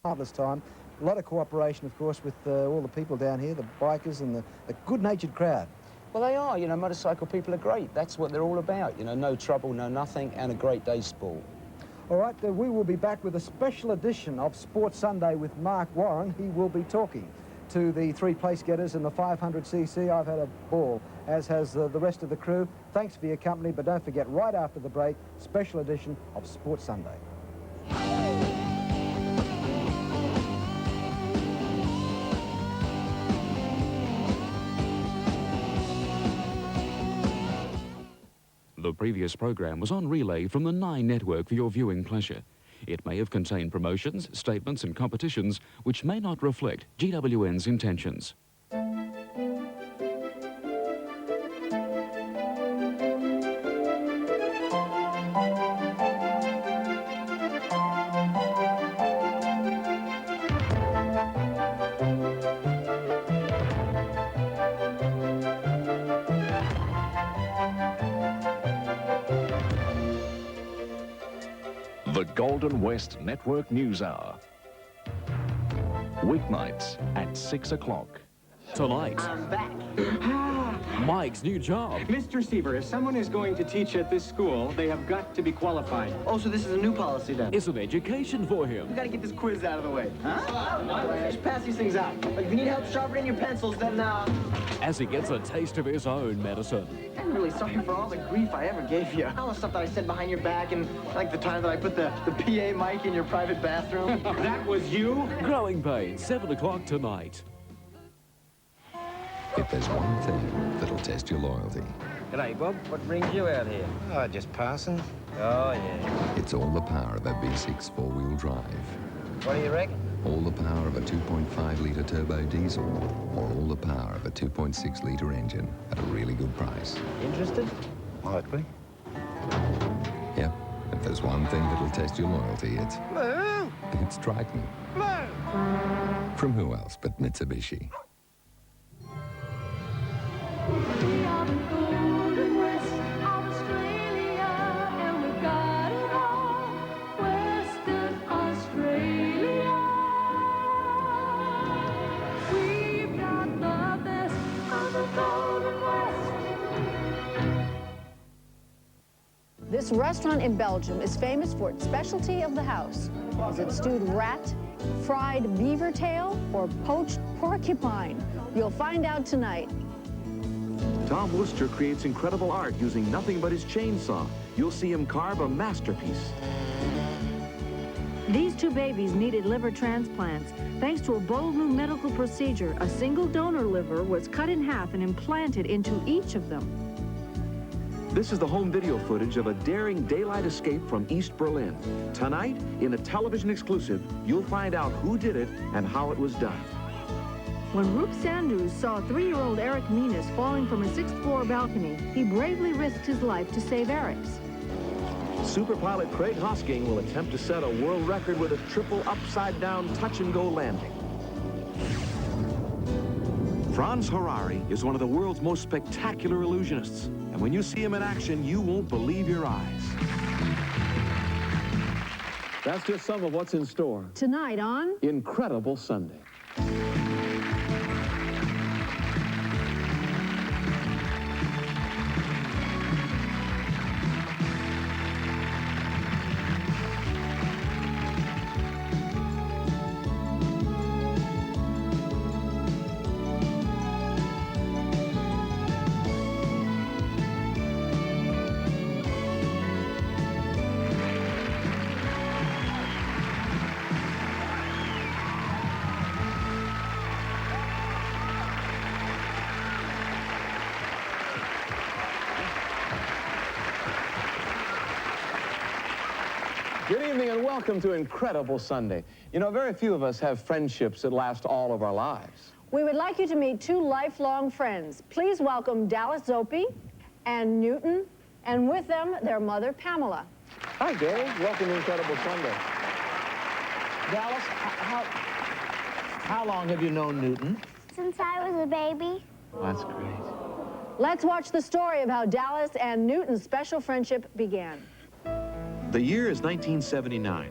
marvellous time. A lot of cooperation, of course, with all the people down here, the bikers and the good-natured crowd. Well, they are, you know, motorcycle people are great. That's what they're all about, you know, no trouble, no nothing, and a great day's sport. All right, we will be back with a special edition of Sports Sunday with Mark Warren. He will be talking to the 3 place getters in the 500cc. I've had a ball, as has the rest of the crew. Thanks for your company, but don't forget, right after the break, special edition of Sports Sunday. The previous program was on relay from the 9 network for your viewing pleasure. It may have contained promotions, statements and competitions which may not reflect GWN's intentions. The Golden West Network News Hour. Weeknights at 6 o'clock. Tonight, I'm back. Mike's new job. Mr. Seaver, if someone is going to teach at this school, they have got to be qualified. Oh, so this is a new policy then? It's an education for him. We gotta get this quiz out of the way. Huh? Just pass these things out. Like, if you need help sharpening your pencils, then, As he gets a taste of his own medicine. I'm really sorry for all the grief I ever gave you. All the stuff that I said behind your back and, like, the time that I put the PA mic in your private bathroom. That was you? Growing Pains, 7 o'clock tonight. If there's one thing that'll test your loyalty, G'day, Bob. What brings you out here? Oh, just passing. Oh, yeah. it's all the power of a V6 four-wheel drive. What do you reckon? All the power of a 2.5-litre turbo diesel, or all the power of a 2.6-litre engine at a really good price. Interested? Might be. Yep, if there's one thing that'll test your loyalty, it's Triton. From who else but Mitsubishi? We are the Golden West of Australia, and we've got it all. Western Australia. We've got the best of the Golden West. This restaurant in Belgium is famous for its specialty of the house. Is it stewed rat, fried beaver tail, or poached porcupine? You'll find out tonight. Tom Worcester creates incredible art using nothing but his chainsaw. You'll see him carve a masterpiece. These 2 babies needed liver transplants. Thanks to a bold new medical procedure, a single donor liver was cut in half and implanted into each of them. This is the home video footage of a daring daylight escape from East Berlin. Tonight, in a television exclusive, you'll find out who did it and how it was done. When Roop Sanders saw 3-year-old Eric Menas falling from a 6th-floor balcony, he bravely risked his life to save Eric's. Super pilot Craig Hosking will attempt to set a world record with a triple upside-down touch-and-go landing. Franz Harari is one of the world's most spectacular illusionists, and when you see him in action, you won't believe your eyes. That's just some of what's in store. Tonight on Incredible Sunday. Good evening and welcome to Incredible Sunday. You know, very few of us have friendships that last all of our lives. We would like you to meet 2 lifelong friends. Please welcome Dallas Zoppi and Newton, and with them, their mother, Pamela. Hi, Dave. Welcome to Incredible Sunday. Dallas, how long have you known Newton? Since I was a baby. That's great. Let's watch the story of how Dallas and Newton's special friendship began. The year is 1979.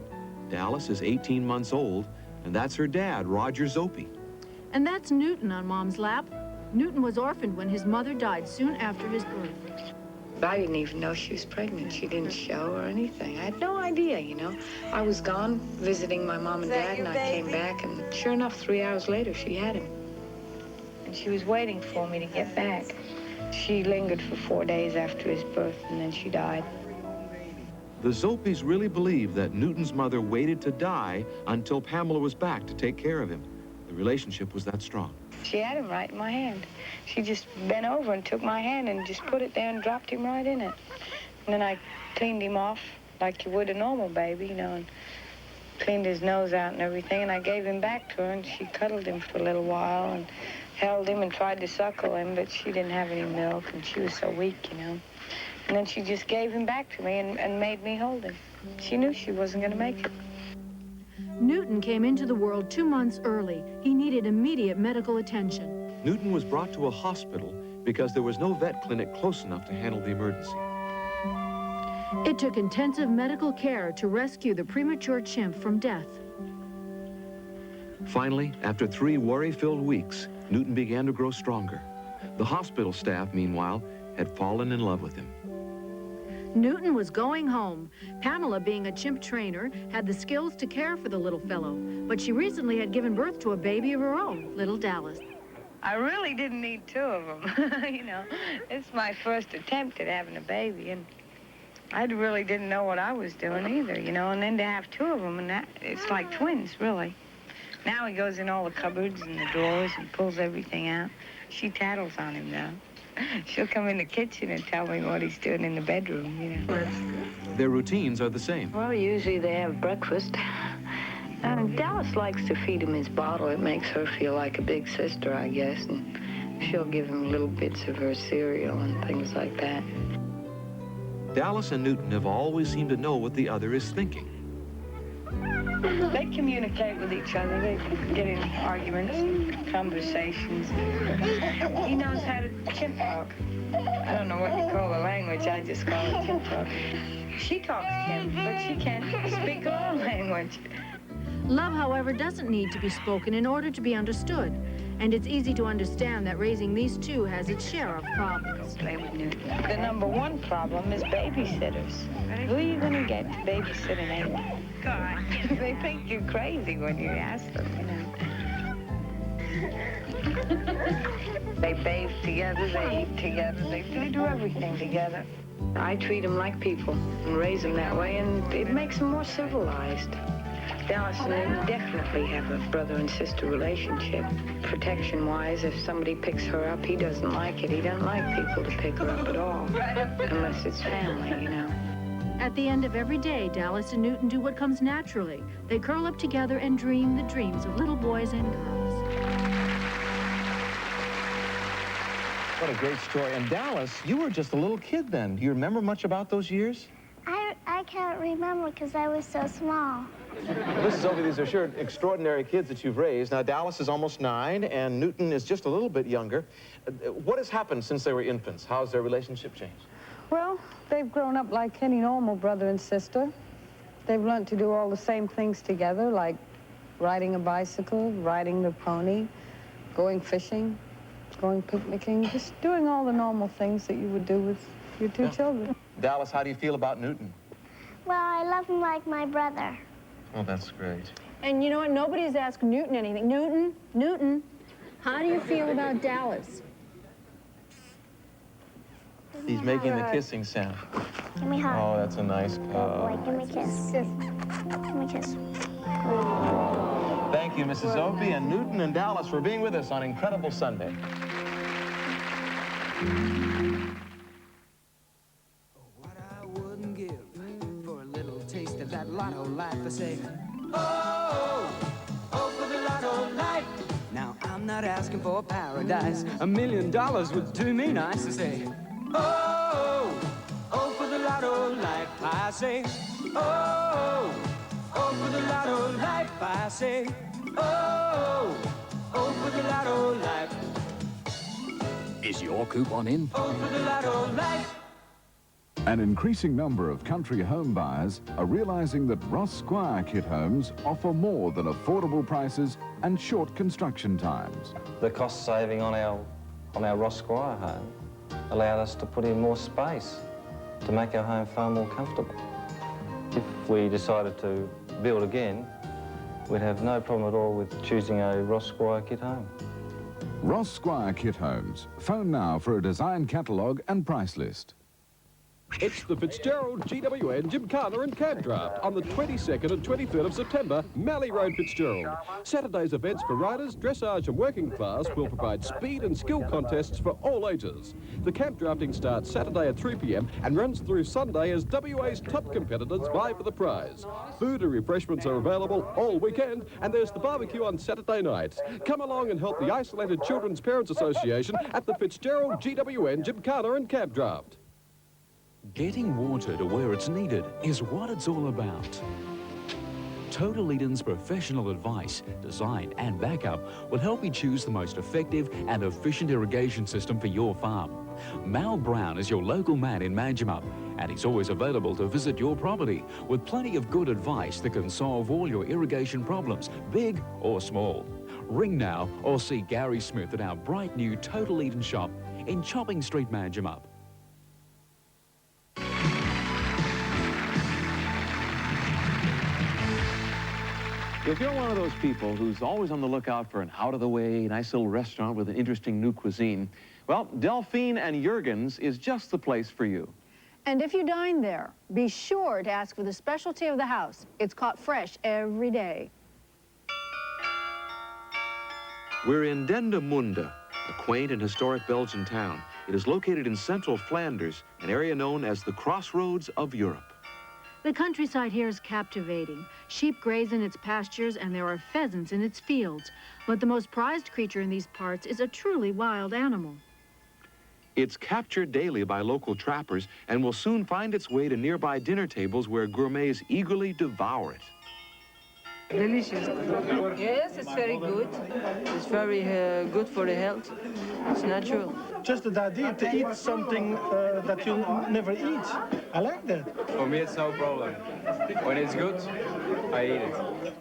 Dallas is 18 months old, And that's her dad, Roger Zopie. And that's Newton on Mom's lap. Newton was orphaned when his mother died soon after his birth. I didn't even know she was pregnant. She didn't show or anything. I had no idea, you know. I was gone visiting my mom and dad, and I came back, and sure enough, 3 hours later, she had him. And she was waiting for me to get back. She lingered for 4 days after his birth, and then she died. The Zopies really believed that Newton's mother waited to die until Pamela was back to take care of him. The relationship was that strong. She had him right in my hand. She just bent over and took my hand and just put it there and dropped him right in it. And then I cleaned him off like you would a normal baby, you know, and cleaned his nose out and everything, and I gave him back to her, and she cuddled him for a little while and held him and tried to suckle him, but she didn't have any milk, and she was so weak, you know. And then she just gave him back to me and made me hold him. She knew she wasn't going to make it. Newton came into the world 2 months early. He needed immediate medical attention. Newton was brought to a hospital because there was no vet clinic close enough to handle the emergency. It took intensive medical care to rescue the premature chimp from death. Finally, after 3 worry-filled weeks, Newton began to grow stronger. The hospital staff, meanwhile, had fallen in love with him. Newton was going home. Pamela, being a chimp trainer, had the skills to care for the little fellow, but she recently had given birth to a baby of her own, little Dallas. I really didn't need 2 of them, you know. It's my first attempt at having a baby, and I really didn't know what I was doing either, you know, and then to have 2 of them, and that, it's like twins, really. Now he goes in all the cupboards and the drawers and pulls everything out. She tattles on him now. She'll come in the kitchen and tell me what he's doing in the bedroom, you know. Their routines are the same. Well, usually they have breakfast. And Dallas likes to feed him his bottle. It makes her feel like a big sister, I guess. And she'll give him little bits of her cereal and things like that. Dallas and Newton have always seemed to know what the other is thinking. They communicate with each other. They get in arguments and conversations. He knows how to chimp talk. I don't know what you call the language. I just call it chimp talk. She talks chimp, but she can't speak her own language. Love, however, doesn't need to be spoken in order to be understood. And it's easy to understand that raising these 2 has its share of problems. Play with Newton. The number 1 problem is babysitters. Who are you going to get to babysit an 8? God, they think you're crazy when you ask them, you know. They bathe together, they eat together, they do everything together. I treat them like people and raise them that way, and it makes them more civilized. Dallas and I definitely have a brother and sister relationship. Protection-wise, if somebody picks her up, he doesn't like it. He doesn't like people to pick her up at all, unless it's family, you know. At the end of every day, Dallas and Newton do what comes naturally. They curl up together and dream the dreams of little boys and girls. What a great story. And Dallas, you were just a little kid then. Do you remember much about those years? I can't remember because I was so small. Mrs. Zopie, these are sure extraordinary kids that you've raised. Now, Dallas is almost 9, and Newton is just a little bit younger. What has happened since they were infants? How has their relationship changed? Well, they've grown up like any normal brother and sister. They've learned to do all the same things together, like riding a bicycle, riding the pony, going fishing, going picnicking, just doing all the normal things that you would do with your 2 children. Dallas, how do you feel about Newton? Well, I love him like my brother. Oh, that's great. And you know what? Nobody's asked Newton anything. Newton, how do you feel about Dallas? He's making the kissing sound. Give me a hug. Oh, that's a nice Boy, give me a kiss. Give me a kiss. Thank you, Mrs. Zopie and Newton and Dallas for being with us on Incredible Sunday. That lotto life, I say, oh, oh, for the lotto life. Now I'm not asking for paradise. $1 million would do me nice. I say, oh, oh, for the lotto life. I say, oh, oh, for the lotto life. I say, oh, oh, for the lotto life. Is your coupon in? Oh, for the lotto life. An increasing number of country home buyers are realizing that Ross Squire kit homes offer more than affordable prices and short construction times. The cost saving on our Ross Squire home allowed us to put in more space to make our home far more comfortable. If we decided to build again, we'd have no problem at all with choosing a Ross Squire kit home. Ross Squire kit homes. Phone now for a design catalogue and price list. It's the Fitzgerald GWN Gymkhana and Cab Draft on the 22nd and 23rd of September, Mallee Road, Fitzgerald. Saturday's events for riders, dressage and working class will provide speed and skill contests for all ages. The cab drafting starts Saturday at 3 p.m. and runs through Sunday as WA's top competitors vie for the prize. Food and refreshments are available all weekend, and there's the barbecue on Saturday nights. Come along and help the Isolated Children's Parents Association at the Fitzgerald GWN Gymkhana and Cab Draft. Getting water to where it's needed is what it's all about. Total Eden's professional advice, design and backup will help you choose the most effective and efficient irrigation system for your farm. Mal Brown is your local man in Manjimup, and he's always available to visit your property with plenty of good advice that can solve all your irrigation problems, big or small. Ring now or see Gary Smith at our bright new Total Eden shop in Chopping Street, Manjimup. If you're one of those people who's always on the lookout for an out-of-the-way, nice little restaurant with an interesting new cuisine, well, Delphine and Jurgens is just the place for you. And if you dine there, be sure to ask for the specialty of the house. It's caught fresh every day. We're in Dendermonde, a quaint and historic Belgian town. It is located in central Flanders, an area known as the crossroads of Europe. The countryside here is captivating. Sheep graze in its pastures and there are pheasants in its fields. But the most prized creature in these parts is a truly wild animal. It's captured daily by local trappers and will soon find its way to nearby dinner tables where gourmets eagerly devour it. Delicious. Yes, it's very good. It's very good for the health. It's natural. Just the idea to eat something that you never eat. I like that. For me, it's no problem. When it's good, I eat it.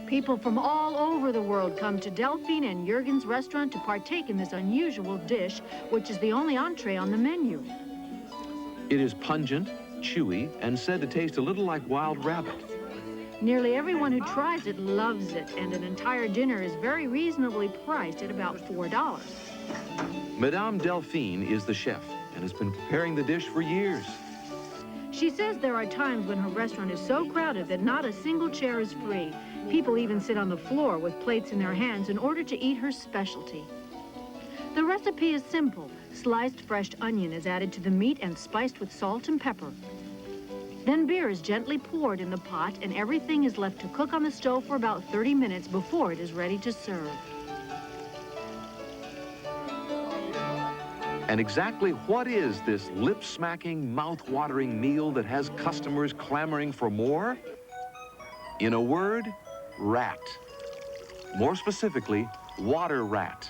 People from all over the world come to Delphine and Jurgens' restaurant to partake in this unusual dish, which is the only entree on the menu. It is pungent, chewy, and said to taste a little like wild rabbit. Nearly everyone who tries it loves it, and an entire dinner is very reasonably priced at about $4. Madame Delphine is the chef and has been preparing the dish for years. She says there are times when her restaurant is so crowded that not a single chair is free. People even sit on the floor with plates in their hands in order to eat her specialty. The recipe is simple. Sliced fresh onion is added to the meat and spiced with salt and pepper. Then beer is gently poured in the pot and everything is left to cook on the stove for about 30 minutes before it is ready to serve. And exactly what is this lip-smacking, mouth-watering meal that has customers clamoring for more? In a word, rat. More specifically, water rat.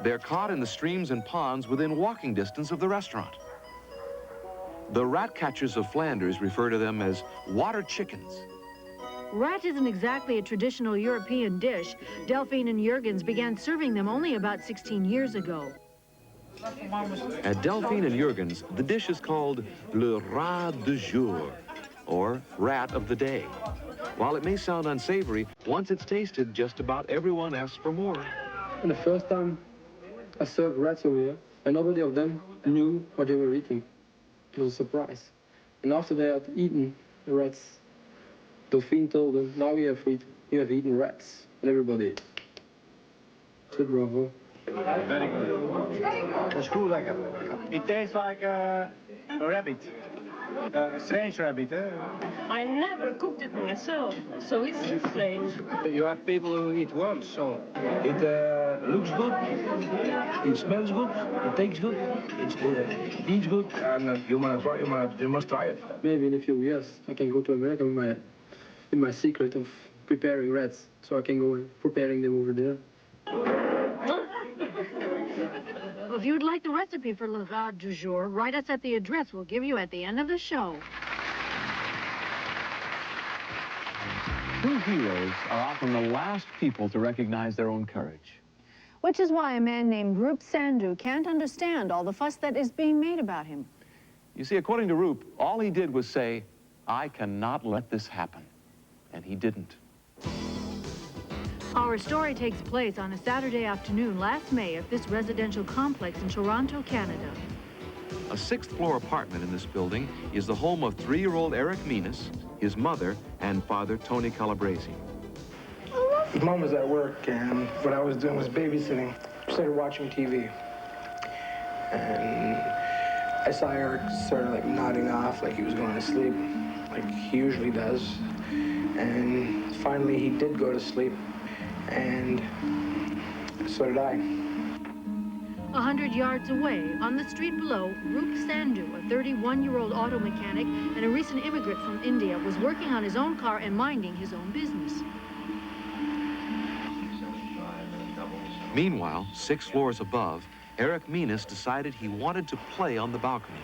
They're caught in the streams and ponds within walking distance of the restaurant. The rat catchers of Flanders refer to them as water chickens. Rat isn't exactly a traditional European dish. Delphine and Jurgens began serving them only about 16 years ago. At Delphine and Jurgens, the dish is called le rat du jour, or rat of the day. While it may sound unsavory, once it's tasted, just about everyone asks for more. And the first time I served rats over here, and nobody of them knew what they were eating. It was a surprise. And after they had eaten the rats, Delphine told them, now you have eaten rats. And everybody said bravo. Very good. That's cool, like it tastes like a rabbit. A strange rabbit, eh? I never cooked it myself, so it's strange. You have people who eat worms, so it looks good, it smells good, it tastes good, it eats good, and you must try it. Maybe in a few years I can go to America with my secret of preparing rats, so I can go preparing them over there. If you'd like the recipe for le garde du jour, write us at the address we'll give you at the end of the show. True heroes are often the last people to recognize their own courage. Which is why a man named Roop Sandhu can't understand all the fuss that is being made about him. You see, according to Roop, all he did was say, I cannot let this happen. And he didn't. Our story takes place on a Saturday afternoon last May at this residential complex in Toronto, Canada. A sixth-floor apartment in this building is the home of 3-year-old Eric Menas, his mother, and father, Tony Calabresi. Mom was at work, and what I was doing was babysitting. Started watching TV. And I saw Eric sort of like nodding off, like he was going to sleep, like he usually does. And finally, he did go to sleep, and so did I. 100 yards away, on the street below, Roop Sandhu, a 31-year-old auto mechanic and a recent immigrant from India, was working on his own car and minding his own business. Meanwhile, 6 floors above, Eric Menas decided he wanted to play on the balcony.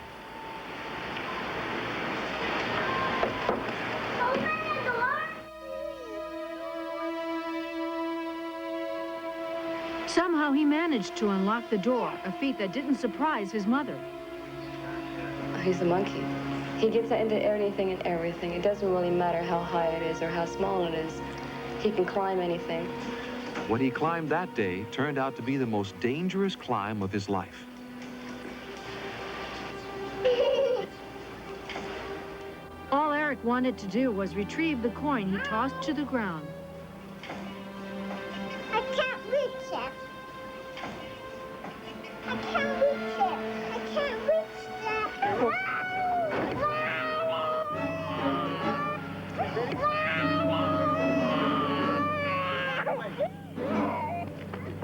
Somehow he managed to unlock the door, a feat that didn't surprise his mother. He's a monkey. He gets into anything and everything. It doesn't really matter how high it is or how small it is. He can climb anything. What he climbed that day turned out to be the most dangerous climb of his life. All Eric wanted to do was retrieve the coin he tossed to the ground. I can't reach it. I can't reach it. I can't reach that.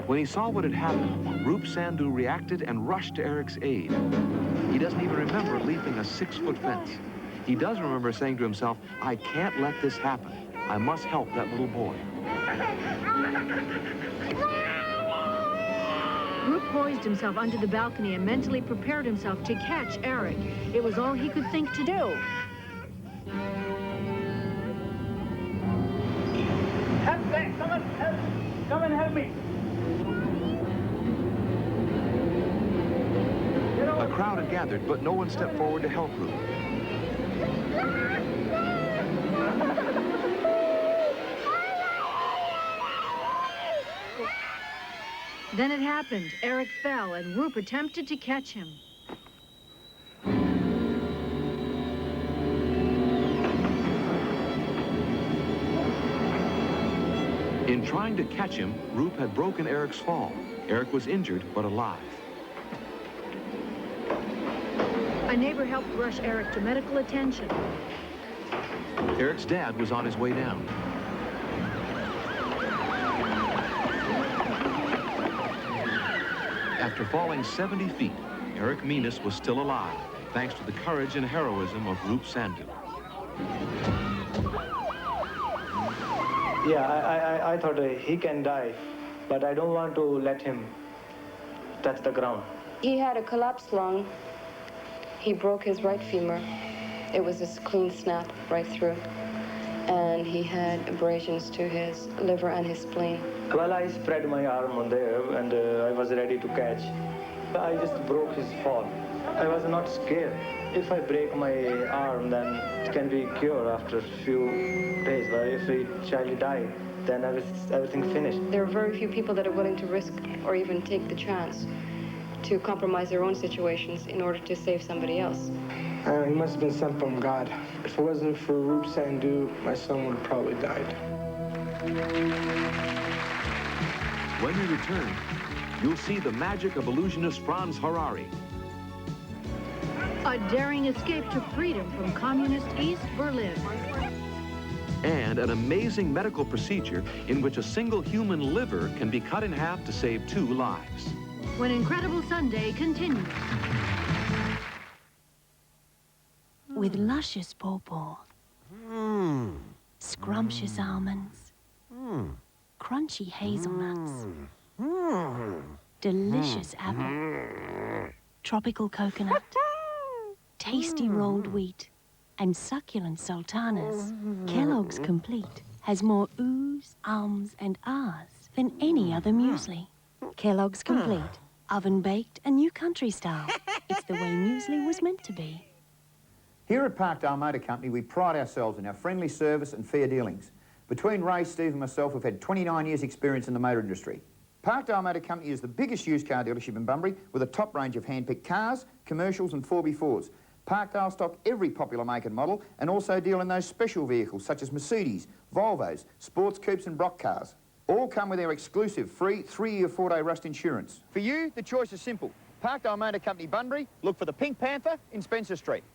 When he saw what had happened, Roop Sandhu reacted and rushed to Eric's aid. He doesn't even remember leaping a 6-foot fence. He does remember saying to himself, I can't let this happen. I must help that little boy. Roop poised himself onto the balcony and mentally prepared himself to catch Eric. It was all he could think to do. Come and help me. A crowd had gathered, but no one stepped forward to help Roop. Then it happened. Eric fell, and Roop attempted to catch him. In trying to catch him, Roop had broken Eric's fall. Eric was injured, but alive. A neighbor helped rush Eric to medical attention. Eric's dad was on his way down. After falling 70 feet, Eric Menas was still alive, thanks to the courage and heroism of Roop Sandhu. Yeah, I thought he can die, but I don't want to let him touch the ground. He had a collapsed lung. He broke his right femur. It was a clean snap right through. And he had abrasions to his liver and his spleen. Well, I spread my arm on there, and I was ready to catch. I just broke his fall. I was not scared. If I break my arm, then it can be cured after a few days. But if a child died, then everything finished. There are very few people that are willing to risk or even take the chance to compromise their own situations in order to save somebody else. He must have been sent from God. If it wasn't for Roop Sandhu, my son would have probably died. When we return, you'll see the magic of illusionist Franz Harari. A daring escape to freedom from communist East Berlin. And an amazing medical procedure in which a single human liver can be cut in half to save 2 lives. When Incredible Sunday continues. With luscious pawpaw, scrumptious almonds, crunchy hazelnuts, delicious apple, tropical coconut, tasty rolled wheat, and succulent sultanas, Kellogg's Complete has more oohs, ums, and ahs than any other muesli. Kellogg's Complete, oven-baked and new country style. It's the way muesli was meant to be. Here at Parkdale Motor Company, we pride ourselves in our friendly service and fair dealings. Between Ray, Steve and myself, we've had 29 years' experience in the motor industry. Parkdale Motor Company is the biggest used car dealership in Bunbury with a top range of hand-picked cars, commercials and 4x4s. Parkdale stock every popular make and model and also deal in those special vehicles such as Mercedes, Volvos, sports coupes and Brock cars. All come with our exclusive free 3-year 4-day rust insurance. For you, the choice is simple. Parkdale Motor Company Bunbury, look for the Pink Panther in Spencer Street.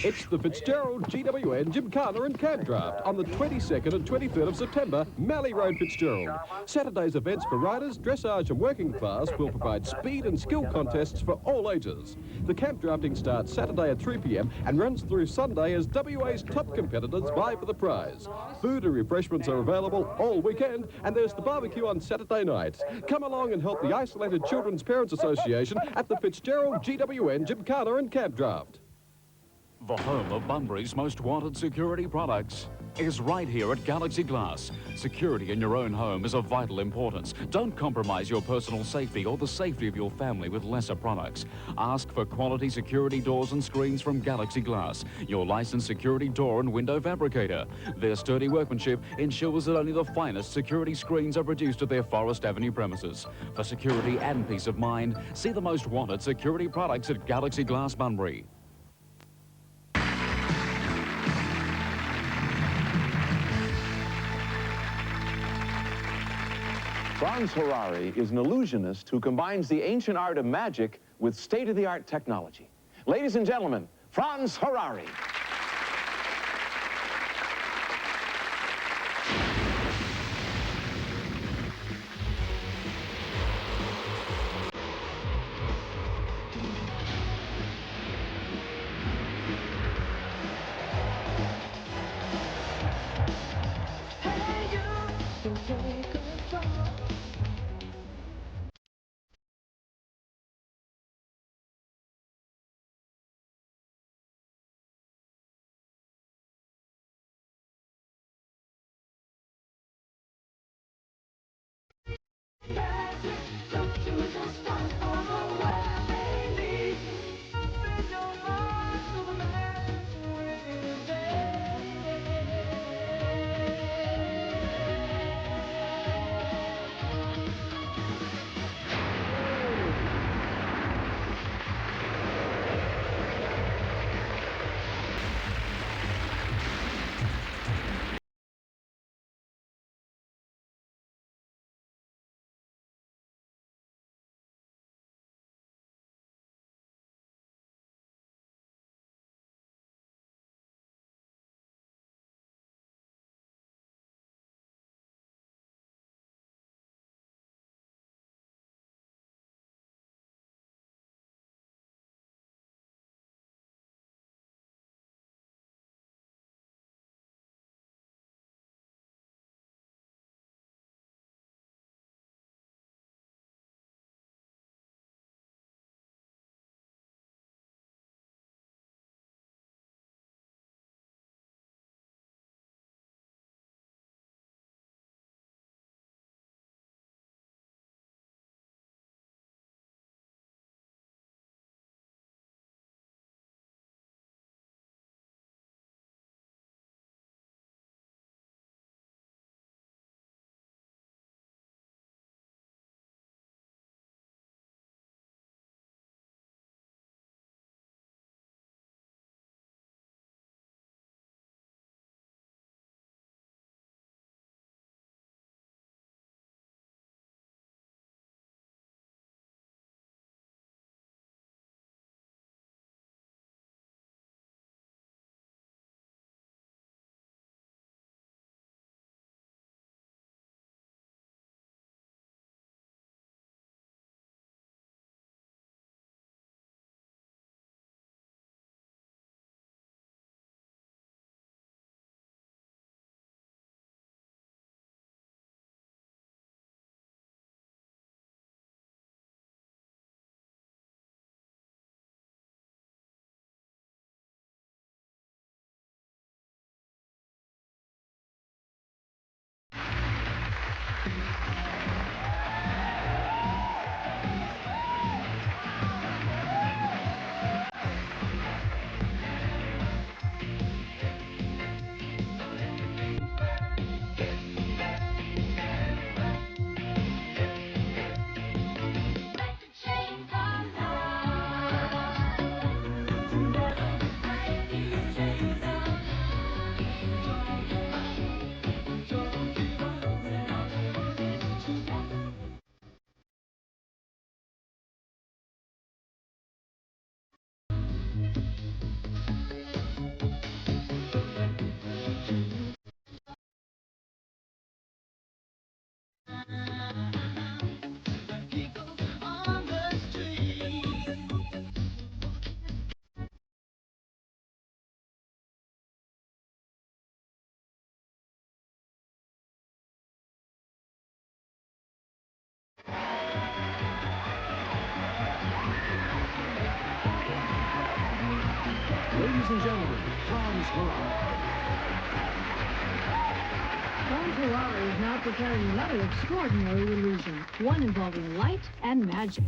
It's the Fitzgerald, GWN, Gymkhana and Cab Draft on the 22nd and 23rd of September, Mallee Road, Fitzgerald. Saturday's events for riders, dressage and working class will provide speed and skill contests for all ages. The camp drafting starts Saturday at 3 p.m. and runs through Sunday as WA's top competitors vie for the prize. Food and refreshments are available all weekend, and there's the barbecue on Saturday night. Come along and help the Isolated Children's Parents Association at the Fitzgerald, GWN, Gymkhana and Cab Draft. The home of Bunbury's most wanted security products is right here at Galaxy Glass. Security in your own home is of vital importance. Don't compromise your personal safety or the safety of your family with lesser products. Ask for quality security doors and screens from Galaxy Glass, your licensed security door and window fabricator. Their sturdy workmanship ensures that only the finest security screens are produced at their Forest Avenue premises. For security and peace of mind, see the most wanted security products at Galaxy Glass Bunbury. Franz Harari is an illusionist who combines the ancient art of magic with state-of-the-art technology. Ladies and gentlemen, Franz Harari. Ladies and gentlemen, Franz Ferrari. Franz Ferrari is now preparing another extraordinary illusion, one involving light and magic.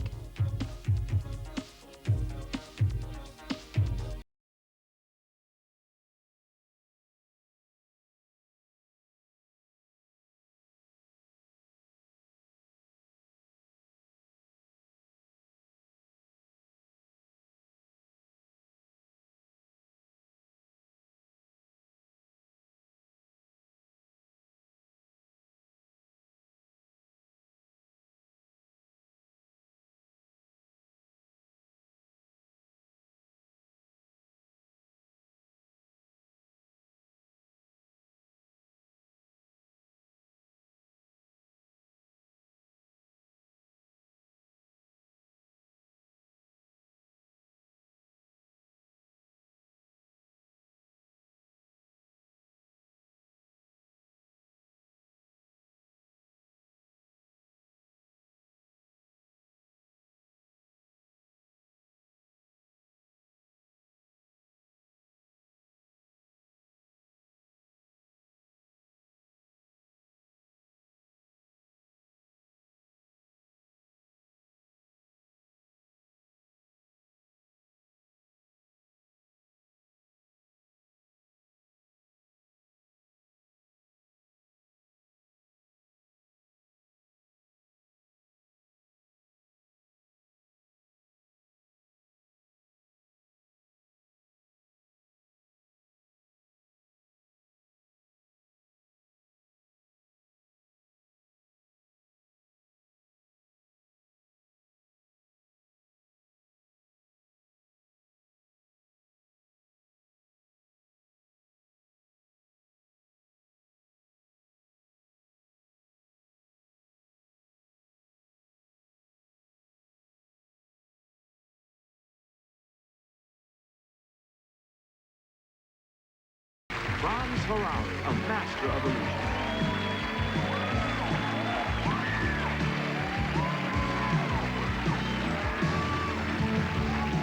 Franz Ferrari, a master of illusion.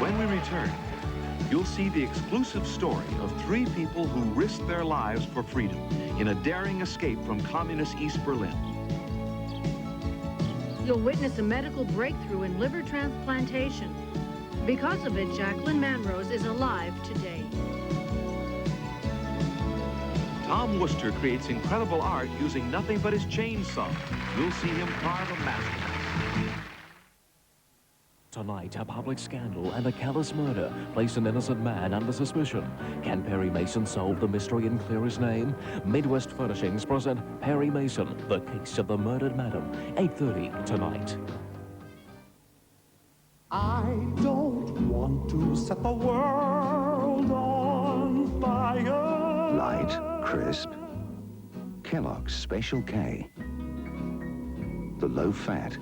When we return, you'll see the exclusive story of 3 people who risked their lives for freedom in a daring escape from communist East Berlin. You'll witness a medical breakthrough in liver transplantation. Because of it, Jacqueline Manrose is alive today. Tom Worcester creates incredible art using nothing but his chainsaw. You'll see him carve a masterpiece. Tonight, a public scandal and a callous murder place an innocent man under suspicion. Can Perry Mason solve the mystery and clear his name? Midwest Furnishings present Perry Mason, the case of the murdered madam. 8:30 tonight. I don't want to set the world on fire. Light, crisp. Kellogg's Special K. The low-fat,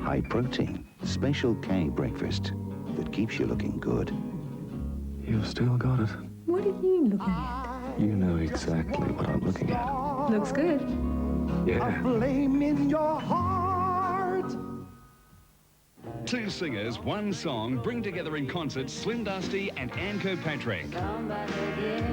high-protein Special K breakfast that keeps you looking good. You've still got it. What are you looking at? You know exactly what I'm looking at. Looks good. Yeah. A flame in your heart. 2 singers, 1 song, bring together in concert Slim Dusty and Ann Kirkpatrick.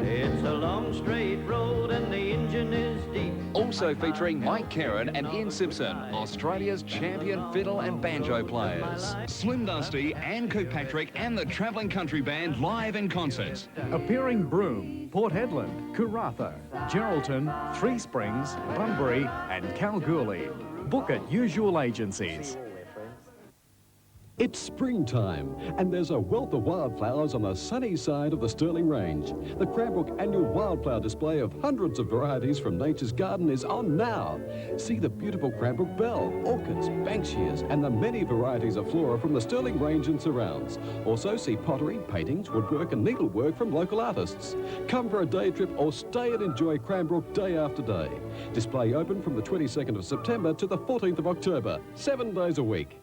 It's a long straight road and the engine is deep. All Also featuring Mike Kerrin and Ian Simpson, Australia's champion fiddle and banjo players. Slim Dusty, Anne Kirkpatrick and the Travelling Country Band live in concert. Appearing Broome, Port Hedland, Karratha, Geraldton, Three Springs, Bunbury and Kalgoorlie. Book at usual agencies. It's springtime, and there's a wealth of wildflowers on the sunny side of the Stirling Range. The Cranbrook annual wildflower display of hundreds of varieties from Nature's Garden is on now. See the beautiful Cranbrook bell, orchids, banksias, and the many varieties of flora from the Stirling Range and surrounds. Also see pottery, paintings, woodwork, and needlework from local artists. Come for a day trip or stay and enjoy Cranbrook day after day. Display open from the 22nd of September to the 14th of October, 7 days a week.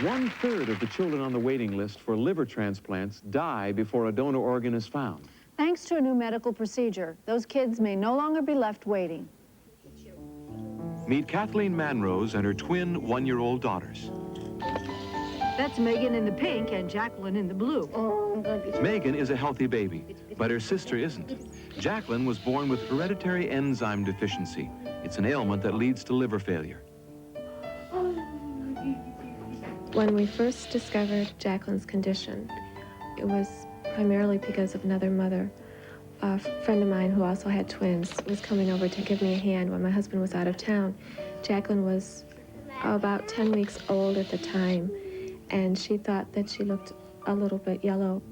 1/3 of the children on the waiting list for liver transplants die before a donor organ is found. Thanks to a new medical procedure, those kids may no longer be left waiting. Meet Kathleen Manrose and her twin 1-year-old daughters. That's Megan in the pink and Jacqueline in the blue. Megan is a healthy baby, but her sister isn't. Jacqueline was born with hereditary enzyme deficiency. It's an ailment that leads to liver failure. When we first discovered Jacqueline's condition, it was primarily because of another mother. A friend of mine who also had twins was coming over to give me a hand when my husband was out of town. Jacqueline was about 10 weeks old at the time, and she thought that she looked a little bit yellow.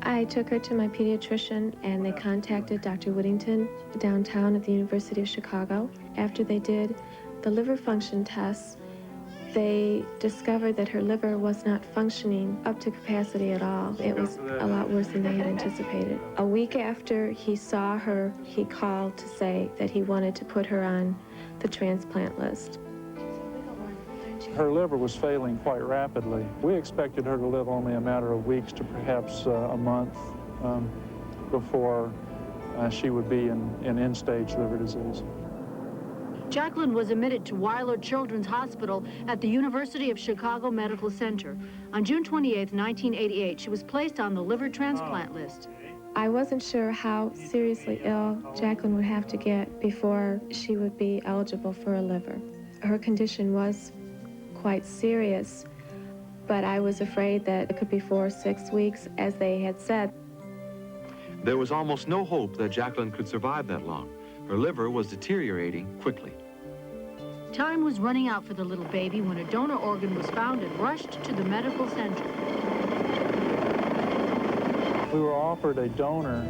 I took her to my pediatrician, and they contacted Dr. Whittington downtown at the University of Chicago. After they did the liver function tests, they discovered that her liver was not functioning up to capacity at all. It was a lot worse than they had anticipated. A week after he saw her, he called to say that he wanted to put her on the transplant list. Her liver was failing quite rapidly. We expected her to live only a matter of weeks to perhaps a month before she would be in end-stage liver disease. Jacqueline was admitted to Weiler Children's Hospital at the University of Chicago Medical Center. On June 28, 1988, she was placed on the liver transplant list. I wasn't sure how seriously ill Jacqueline would have to get before she would be eligible for a liver. Her condition was quite serious, but I was afraid that it could be 4 or 6 weeks, as they had said. There was almost no hope that Jacqueline could survive that long. Her liver was deteriorating quickly. Time was running out for the little baby when a donor organ was found and rushed to the medical center. We were offered a donor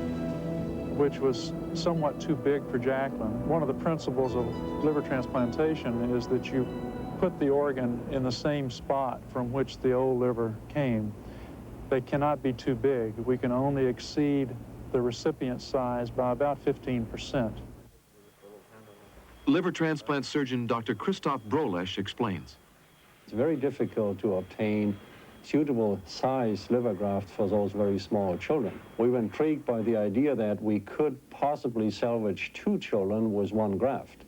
which was somewhat too big for Jacqueline. One of the principles of liver transplantation is that you put the organ in the same spot from which the old liver came. They cannot be too big. We can only exceed the recipient size by about 15%. Liver transplant surgeon Dr. Christoph Brolesh explains. It's very difficult to obtain suitable size liver graft for those very small children. We were intrigued by the idea that we could possibly salvage 2 children with 1 graft.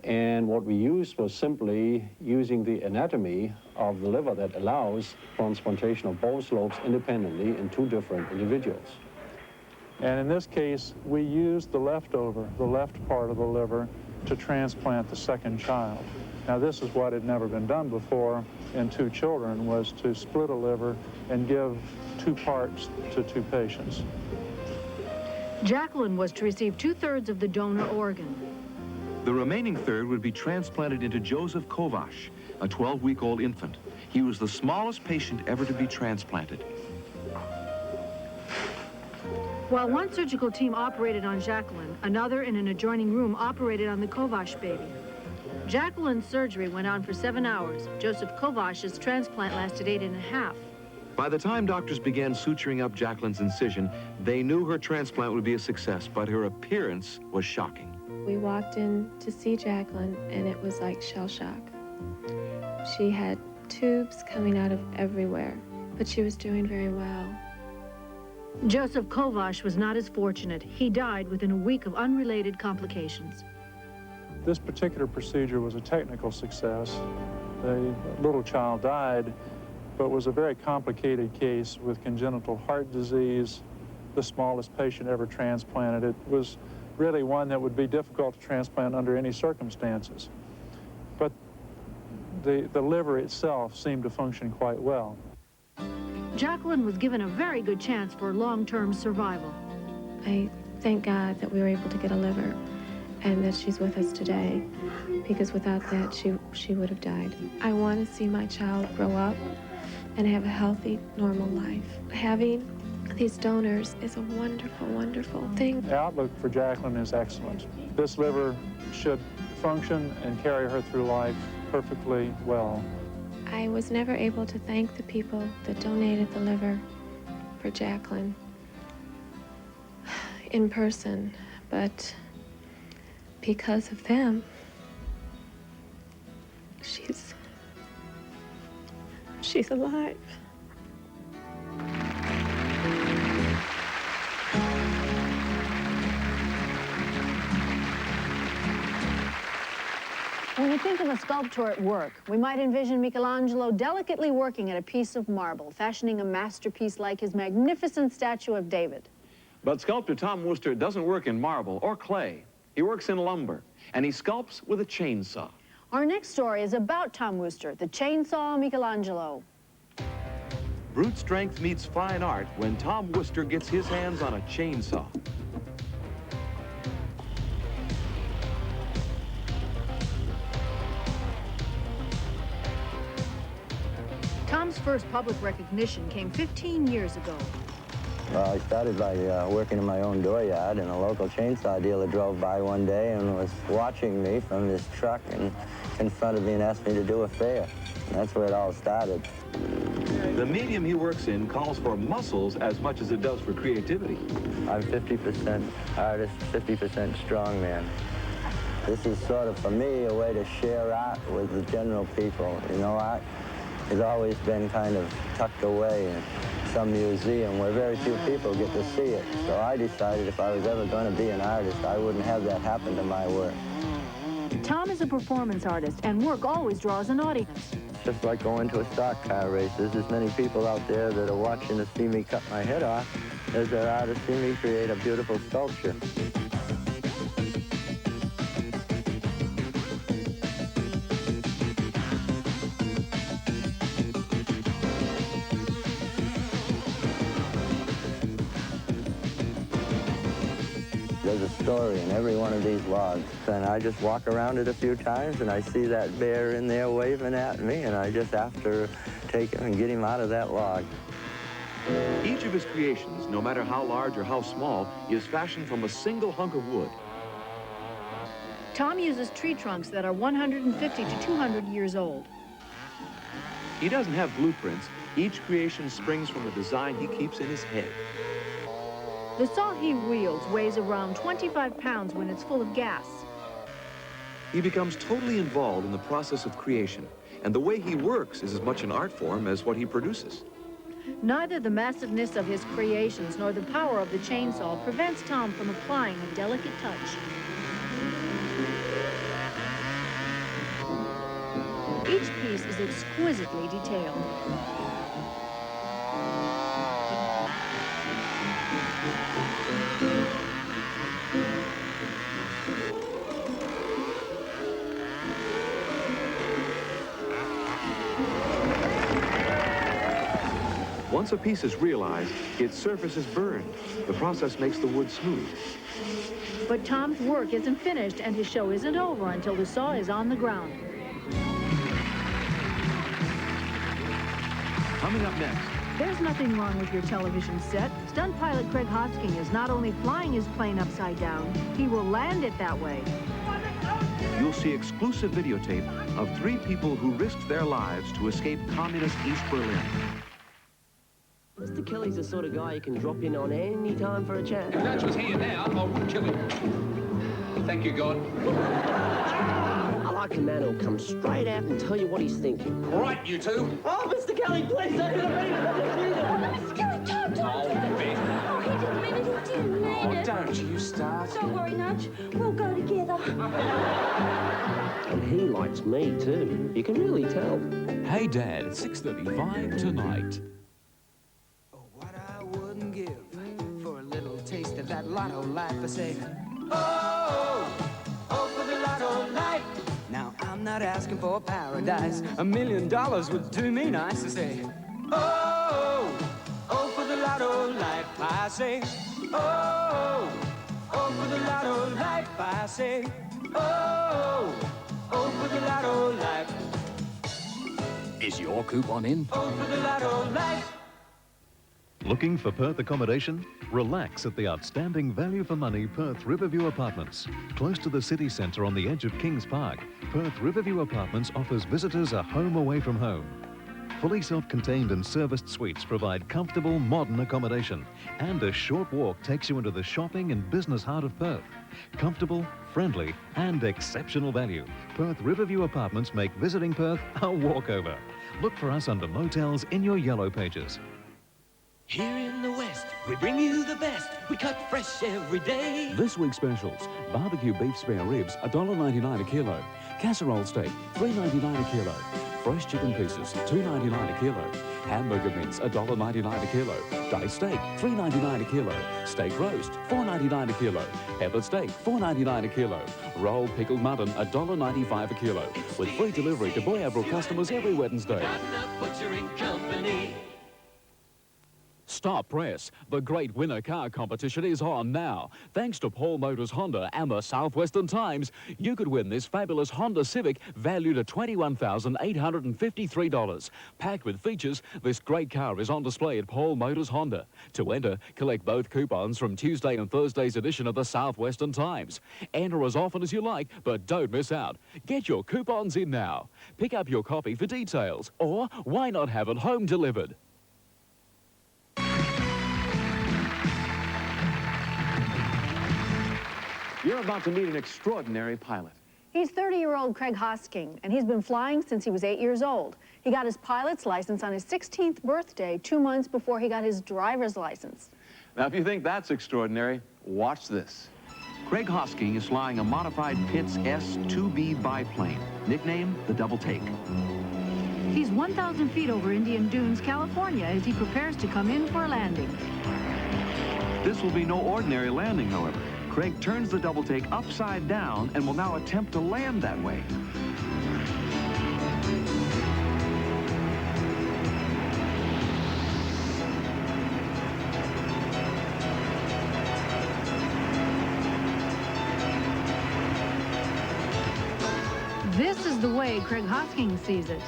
And what we used was simply using the anatomy of the liver that allows transplantation of both lobes independently in 2 different individuals. And in this case, we used the leftover, the left part of the liver, to transplant the second child. Now, this is what had never been done before in 2 children, was to split a liver and give 2 parts to 2 patients. Jacqueline was to receive 2/3 of the donor organ. The remaining third would be transplanted into Joseph Kovash, a 12-week-old infant. He was the smallest patient ever to be transplanted. While one surgical team operated on Jacqueline, another in an adjoining room operated on the Kovash baby. Jacqueline's surgery went on for 7 hours. Joseph Kovash's transplant lasted 8.5. By the time doctors began suturing up Jacqueline's incision, they knew her transplant would be a success, but her appearance was shocking. We walked in to see Jacqueline, and it was like shell shock. She had tubes coming out of everywhere, but she was doing very well. Joseph Kovash was not as fortunate. He died within a week of unrelated complications. This particular procedure was a technical success. The little child died but was a very complicated case with congenital heart disease, the smallest patient ever transplanted. It was really one that would be difficult to transplant under any circumstances. But the liver itself seemed to function quite well. Jacqueline was given a very good chance for long-term survival. I thank God that we were able to get a liver and that she's with us today, because without that, she would have died. I want to see my child grow up and have a healthy, normal life. Having these donors is a wonderful, wonderful thing. The outlook for Jacqueline is excellent. This liver should function and carry her through life perfectly well. I was never able to thank the people that donated the liver for Jacqueline in person, but because of them, she's alive. When we think of a sculptor at work, we might envision Michelangelo delicately working at a piece of marble, fashioning a masterpiece like his magnificent statue of David. But sculptor Tom Worcester doesn't work in marble or clay. He works in lumber, and he sculpts with a chainsaw. Our next story is about Tom Worcester, the chainsaw Michelangelo. Brute strength meets fine art when Tom Worcester gets his hands on a chainsaw. Tom's first public recognition came 15 years ago. Well, I started by working in my own dooryard, and a local chainsaw dealer drove by one day and was watching me from his truck and confronted me and asked me to do a fair. And that's where it all started. The medium he works in calls for muscles as much as it does for creativity. I'm 50% artist, 50% strongman. This is sort of, for me, a way to share art with the general people. You know, art has always been kind of tucked away in some museum where very few people get to see it. So I decided if I was ever going to be an artist, I wouldn't have that happen to my work. Tom is a performance artist, and work always draws an audience. It's just like going to a stock car race. There's as many people out there that are watching to see me cut my head off as there are to see me create a beautiful sculpture. There's a story in every one of these logs, and I just walk around it a few times and I see that bear in there waving at me, and I just have to take him and get him out of that log. Each of his creations, no matter how large or how small, is fashioned from a single hunk of wood. Tom uses tree trunks that are 150 to 200 years old. He doesn't have blueprints. Each creation springs from a design he keeps in his head. The saw he wields weighs around 25 pounds when it's full of gas. He becomes totally involved in the process of creation, and the way he works is as much an art form as what he produces. Neither the massiveness of his creations nor the power of the chainsaw prevents Tom from applying a delicate touch. Each piece is exquisitely detailed. Once a piece is realized, its surface is burned. The process makes the wood smooth. But Tom's work isn't finished, and his show isn't over until the saw is on the ground. Coming up next. There's nothing wrong with your television set. Stunt pilot Craig Hosking is not only flying his plane upside down, he will land it that way. You'll see exclusive videotape of 3 people who risked their lives to escape communist East Berlin. Mr. Kelly's the sort of guy you can drop in on any time for a chat. If Dutch was here now, I would kill him. Thank you, God. I like a man who'll come straight out and tell you what he's thinking. Right, you two. Oh, Mr. Kelly, please don't hit him. Mr. Kelly, don't. Oh, Ben. just a minute or two later. Oh, don't you start. Don't worry, Nudge. We'll go together. And he likes me, too. You can really tell. Hey Dad, 6:35 tonight. What I wouldn't give for a little taste of that lotto life. I say, oh, oh, for the lotto life. Now, I'm not asking for paradise. $1 million would do me nice. I say, oh, oh, for the lotto life. I say, oh, oh, for the lotto life. I say, oh, oh, for the lotto life. Is your coupon in? Oh, for the lotto life. Looking for Perth accommodation? Relax at the outstanding value for money Perth Riverview Apartments. Close to the city centre on the edge of Kings Park, Perth Riverview Apartments offers visitors a home away from home. Fully self-contained and serviced suites provide comfortable, modern accommodation, and a short walk takes you into the shopping and business heart of Perth. Comfortable, friendly, and exceptional value. Perth Riverview Apartments make visiting Perth a walkover. Look for us under motels in your yellow pages. Here in the West, we bring you the best. We cut fresh every day. This week's specials: barbecue beef spare ribs, $1.99 a kilo. Casserole steak, $3.99 a kilo. Fresh chicken pieces, $2.99 a kilo. Hamburger mince, $1.99 a kilo. Diced steak, $3.99 a kilo. Steak roast, $4.99 a kilo. Peppered steak, $4.99 a kilo. Rolled pickled mutton, $1.95 a kilo. With free delivery to Boyabro customers every Wednesday. Butchering Company. Stop press. The great winter car competition is on now. Thanks to Paul Motors Honda and the Southwestern Times, you could win this fabulous Honda Civic valued at $21,853. Packed with features, this great car is on display at Paul Motors Honda. To enter, collect both coupons from Tuesday and Thursday's edition of the Southwestern Times. Enter as often as you like, but don't miss out. Get your coupons in now. Pick up your copy for details, or why not have it home delivered? You're about to meet an extraordinary pilot. He's 30-year-old Craig Hosking, and he's been flying since he was 8 years old. He got his pilot's license on his 16th birthday, 2 months before he got his driver's license. Now, if you think that's extraordinary, watch this. Craig Hosking is flying a modified Pitts S-2B biplane, nicknamed the Double Take. He's 1,000 feet over Indian Dunes, California, as he prepares to come in for a landing. This will be no ordinary landing, however. Craig turns the Double Take upside down and will now attempt to land that way. This is the way Craig Hosking sees it.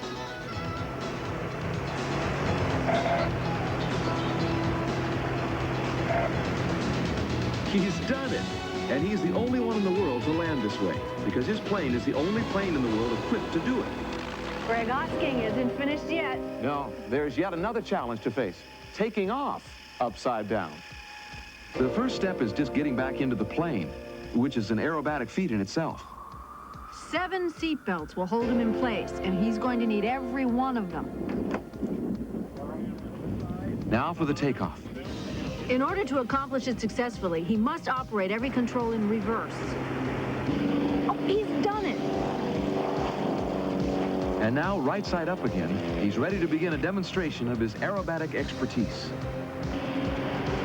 He's done it. And he's the only one in the world to land this way, because his plane is the only plane in the world equipped to do it. Craig Hosking isn't finished yet. No, there's yet another challenge to face: taking off upside down. The first step is just getting back into the plane, which is an aerobatic feat in itself. 7 seat belts will hold him in place, and he's going to need every one of them. Now for the takeoff. In order to accomplish it successfully, he must operate every control in reverse. Oh, he's done it! And now, right side up again, he's ready to begin a demonstration of his aerobatic expertise.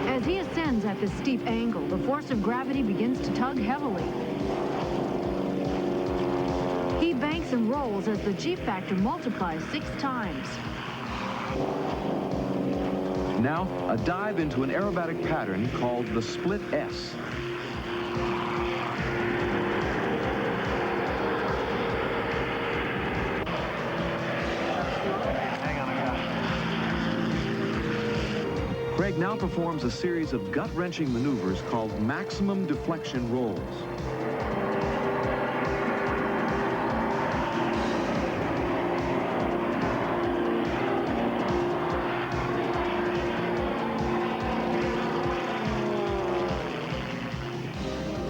As he ascends at this steep angle, the force of gravity begins to tug heavily. He banks and rolls as the G factor multiplies 6 times. Now, a dive into an aerobatic pattern called the split S. Craig now performs a series of gut-wrenching maneuvers called maximum deflection rolls.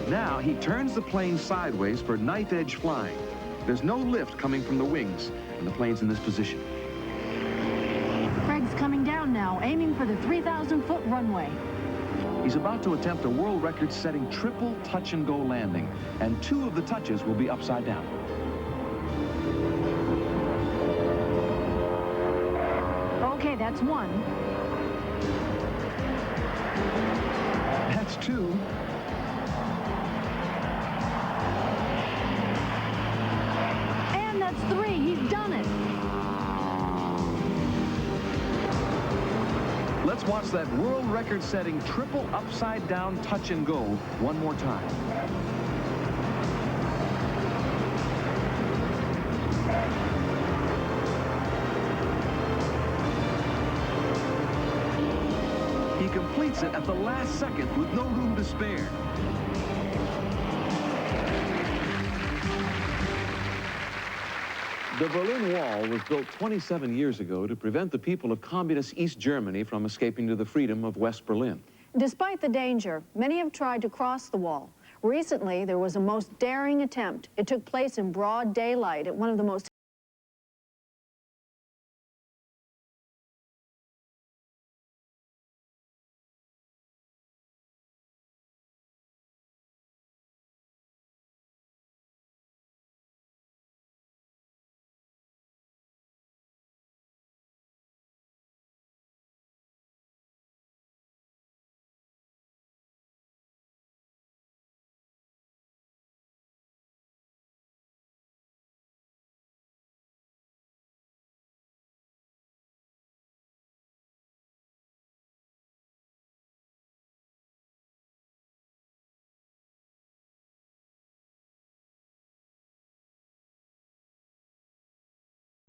Now he turns the plane sideways for knife edge flying. There's no lift coming from the wings, and the plane's in this position. Craig's coming down now, aiming for the 3,000-foot runway. He's about to attempt a world record-setting triple touch-and-go landing, and 2 of the touches will be upside down. Okay, that's 1. That's 2. And that's 3. He's done it. Let's watch that world record-setting triple upside-down touch-and-go one more time. He completes it at the last second with no room to spare. The Berlin Wall was built 27 years ago to prevent the people of communist East Germany from escaping to the freedom of West Berlin. Despite the danger, many have tried to cross the wall. Recently, there was a most daring attempt. It took place in broad daylight at one of the most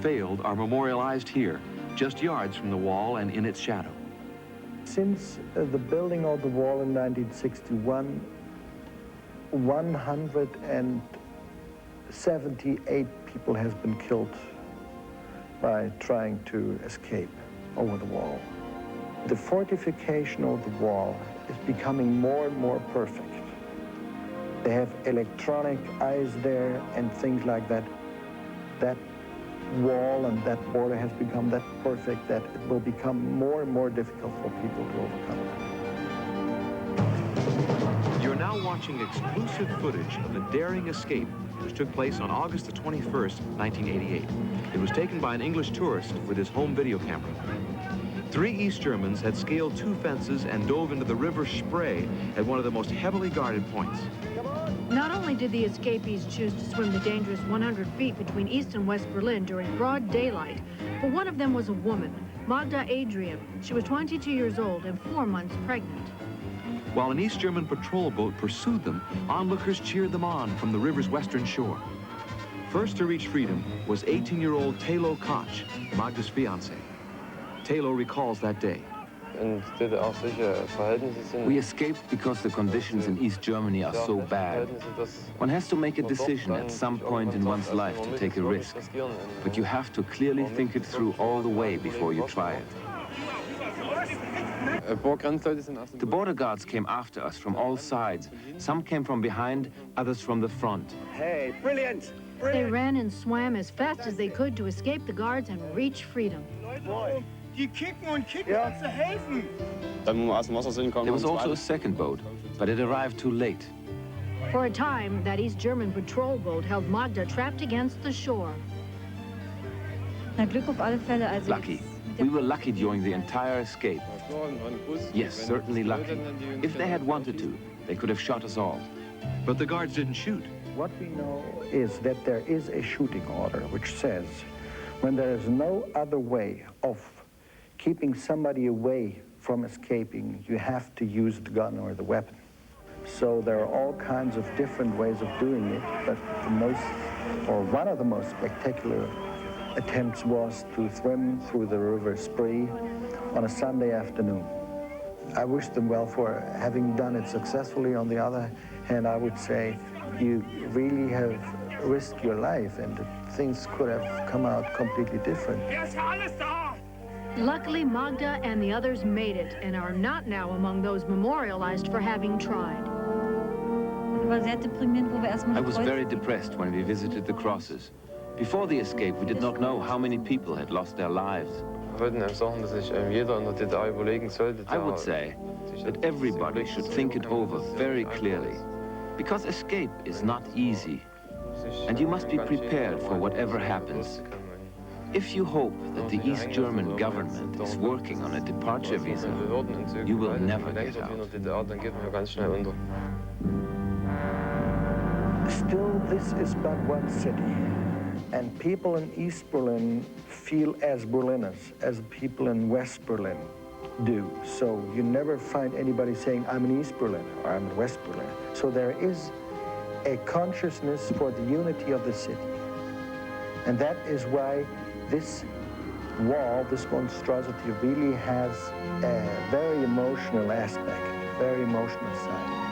Failed are memorialized here, just yards from the wall and in its shadow. Since the building of the wall in 1961, 178 people have been killed by trying to escape over the wall. The fortification of the wall is becoming more and more perfect. They have electronic eyes there and things like that. That wall and that border has become that perfect that it will become more and more difficult for people to overcome it. You're now watching exclusive footage of a daring escape which took place on August the 21st, 1988. It was taken by an English tourist with his home video camera. 3 East Germans had scaled 2 fences and dove into the river Spree at one of the most heavily guarded points. Not only did the escapees choose to swim the dangerous 100 feet between East and West Berlin during broad daylight, but one of them was a woman, Magda Adrian. She was 22 years old and 4 months pregnant. While an East German patrol boat pursued them, onlookers cheered them on from the river's western shore. First to reach freedom was 18-year-old Thelo Koch, Magda's fiancé. Thelo recalls that day. We escaped because the conditions in East Germany are so bad. One has to make a decision at some point in one's life to take a risk. But you have to clearly think it through all the way before you try it. The border guards came after us from all sides. Some came from behind, others from the front. Hey, brilliant! They ran and swam as fast as they could to escape the guards and reach freedom. There was also a second boat, but it arrived too late. For a time, that East German patrol boat held Magda trapped against the shore. Lucky. We were lucky during the entire escape. Yes, certainly lucky. If they had wanted to, they could have shot us all. But the guards didn't shoot. What we know is that there is a shooting order which says when there is no other way of keeping somebody away from escaping, you have to use the gun or the weapon. So there are all kinds of different ways of doing it, but one of the most spectacular attempts was to swim through the river Spree on a Sunday afternoon. I wish them well for having done it successfully. On the other hand, I would say you really have risked your life and things could have come out completely different. Luckily, Magda and the others made it and are not now among those memorialized for having tried. I was very depressed when we visited the crosses. Before the escape, we did not know how many people had lost their lives. I would say that everybody should think it over very clearly, because escape is not easy, and you must be prepared for whatever happens. If you hope that the East German government is working on a departure visa, you will never get out. Still, this is but one city, and people in East Berlin feel as Berliners as people in West Berlin do. So you never find anybody saying, I'm in East Berlin or I'm in West Berlin. So there is a consciousness for the unity of the city. And that is why this wall, this monstrosity, really has a very emotional aspect, very emotional side.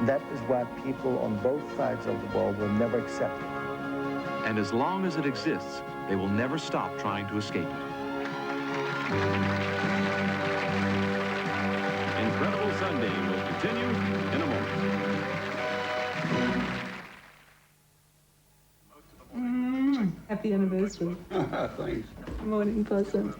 That is why people on both sides of the wall will never accept it. And as long as it exists, they will never stop trying to escape it. Incredible Sunday will continue in a moment. Happy anniversary. Thanks. Morning, Possum.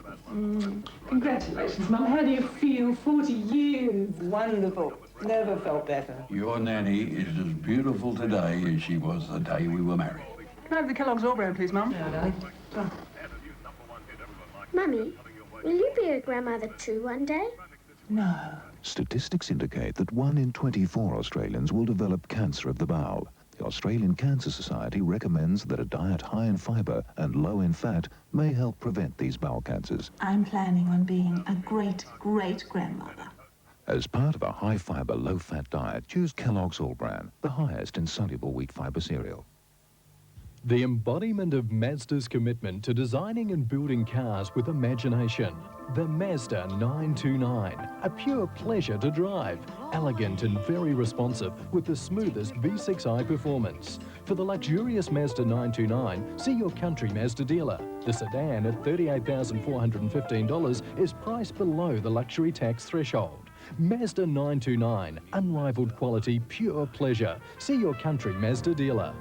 Congratulations, Mum. How do you feel? 40 years. Wonderful. Never felt better. Your nanny is as beautiful today as she was the day we were married. Can I have the Kellogg's All Brown, please, Mum? No, darling. Mummy, will you be a grandmother too one day? No. Statistics indicate that 1 in 24 Australians will develop cancer of the bowel. The Australian Cancer Society recommends that a diet high in fibre and low in fat may help prevent these bowel cancers. I'm planning on being a great-great-grandmother. As part of a high-fibre, low-fat diet, choose Kellogg's All Bran, the highest in soluble wheat fibre cereal. The embodiment of Mazda's commitment to designing and building cars with imagination. The Mazda 929, a pure pleasure to drive, elegant and very responsive with the smoothest V6i performance. For the luxurious Mazda 929, see your country Mazda dealer. The sedan at $38,415 is priced below the luxury tax threshold. Mazda 929, unrivaled quality, pure pleasure. See your country Mazda dealer.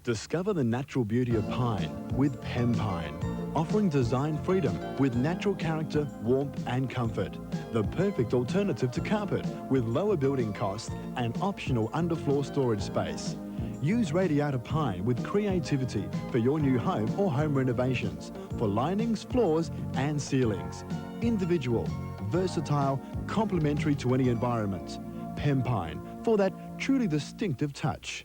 Discover the natural beauty of pine with Pine, offering design freedom with natural character, warmth and comfort. The perfect alternative to carpet with lower building costs and optional underfloor storage space. Use radiata pine with creativity for your new home or home renovations for linings, floors and ceilings. Individual, versatile, complementary to any environment. Pine for that truly distinctive touch.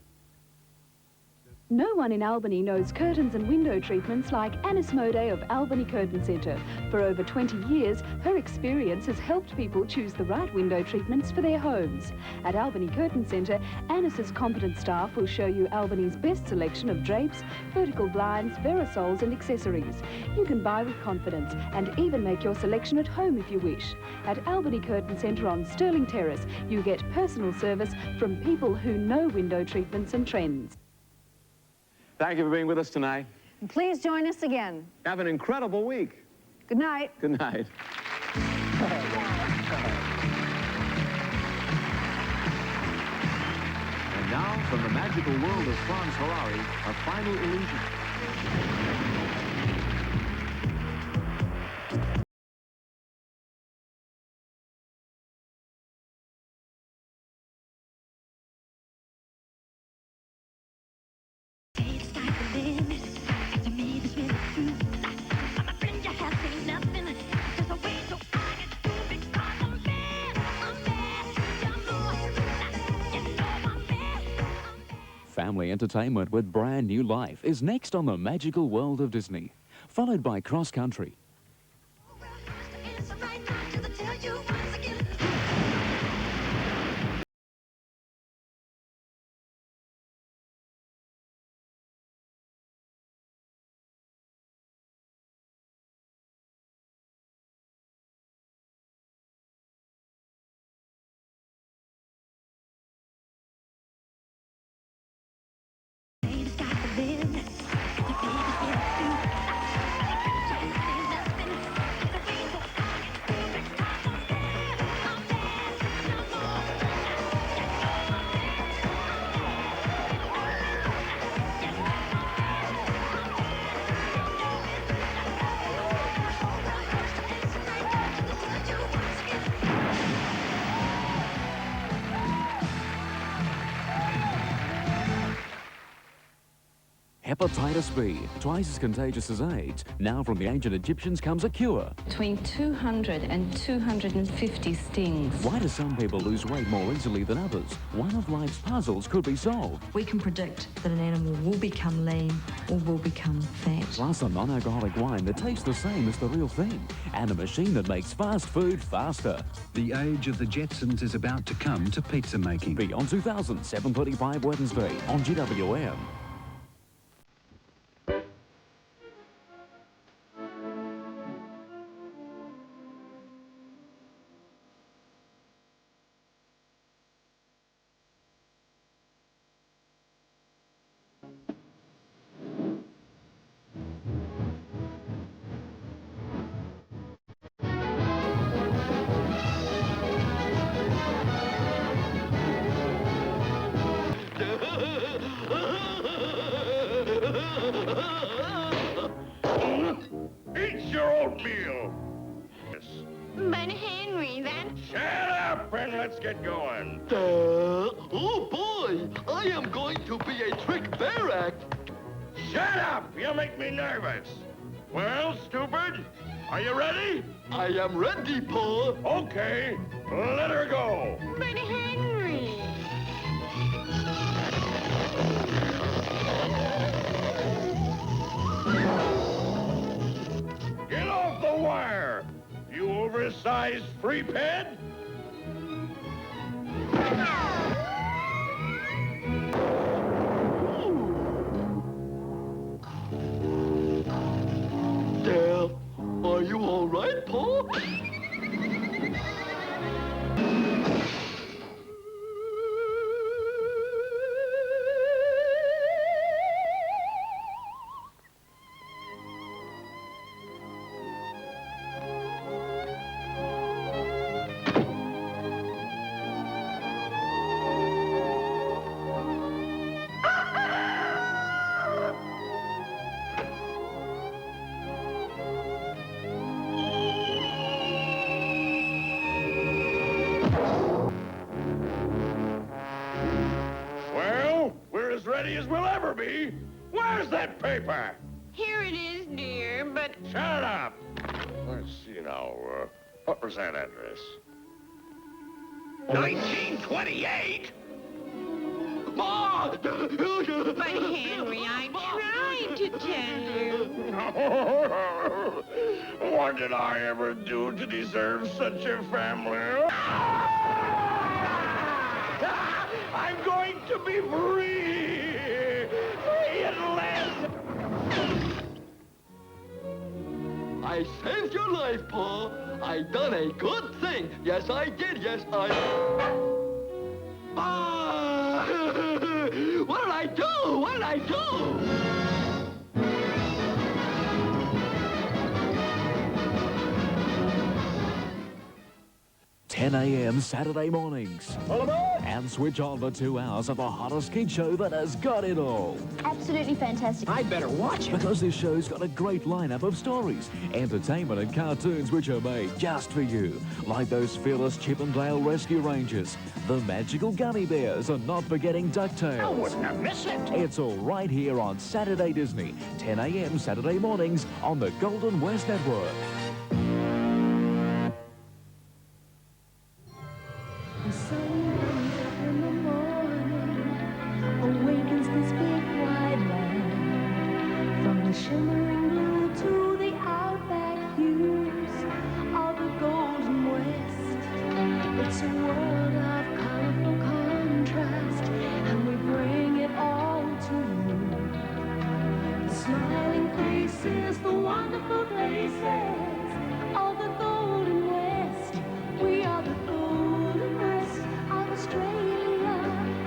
No one in Albany knows curtains and window treatments like Annis Moday of Albany Curtain Centre. For over 20 years, her experience has helped people choose the right window treatments for their homes. At Albany Curtain Centre, Annis's competent staff will show you Albany's best selection of drapes, vertical blinds, verosols and accessories. You can buy with confidence and even make your selection at home if you wish. At Albany Curtain Centre on Stirling Terrace, you get personal service from people who know window treatments and trends. Thank you for being with us tonight. And please join us again. Have an incredible week. Good night. Good night. And now, from the magical world of Franz Ferrari, a final illusion. Family entertainment with Brand New Life is next on the magical world of Disney, followed by Cross Country. Hepatitis B, twice as contagious as AIDS. Now from the ancient Egyptians comes a cure. Between 200 and 250 stings. Why do some people lose weight more easily than others? One of life's puzzles could be solved. We can predict that an animal will become lean or will become fat. Plus a non-alcoholic wine that tastes the same as the real thing. And a machine that makes fast food faster. The age of the Jetsons is about to come to pizza making. Beyond 2000, 7:35 Wednesday on GWN. Eat your oatmeal. But Henry, that... Shut up and let's get going. Oh boy, I am going to be a trick bear act. Shut up, you make me nervous. Well, stupid, are you ready? I am ready, Pa. Okay, let her go. But Henry... Get off the wire, you oversized freak head. Dale, are you all right, Pa? 'As we'll ever be. Where's that paper? Here it is, dear, but... Shut up. Let's see now. What was that address? 1928? Ma! But Henry, I tried to tell you. What did I ever do to deserve such a family? I'm going to be free! Free at last! I saved your life, Pa. I done a good thing. Yes, I did. Yes, I... Ah! What did I do? What did I do? 10 a.m. Saturday mornings. And switch on for 2 hours of the hottest kid show that has got it all. Absolutely fantastic. I better watch it. Because this show's got a great lineup of stories, entertainment and cartoons which are made just for you. Like those fearless Chip and Dale Rescue Rangers, the magical gummy bears, and not forgetting DuckTales. I wouldn't have missed it. It's all right here on Saturday Disney. 10 a.m. Saturday mornings on the Golden West Network. The sun comes up in the morning, awakens this big wide land. From the shimmering blue to the outback hues of the golden west. It's a world of colorful contrast, and we bring it all to you. The smiling faces, the wonderful places of the golden west. We are the golden west of Australia,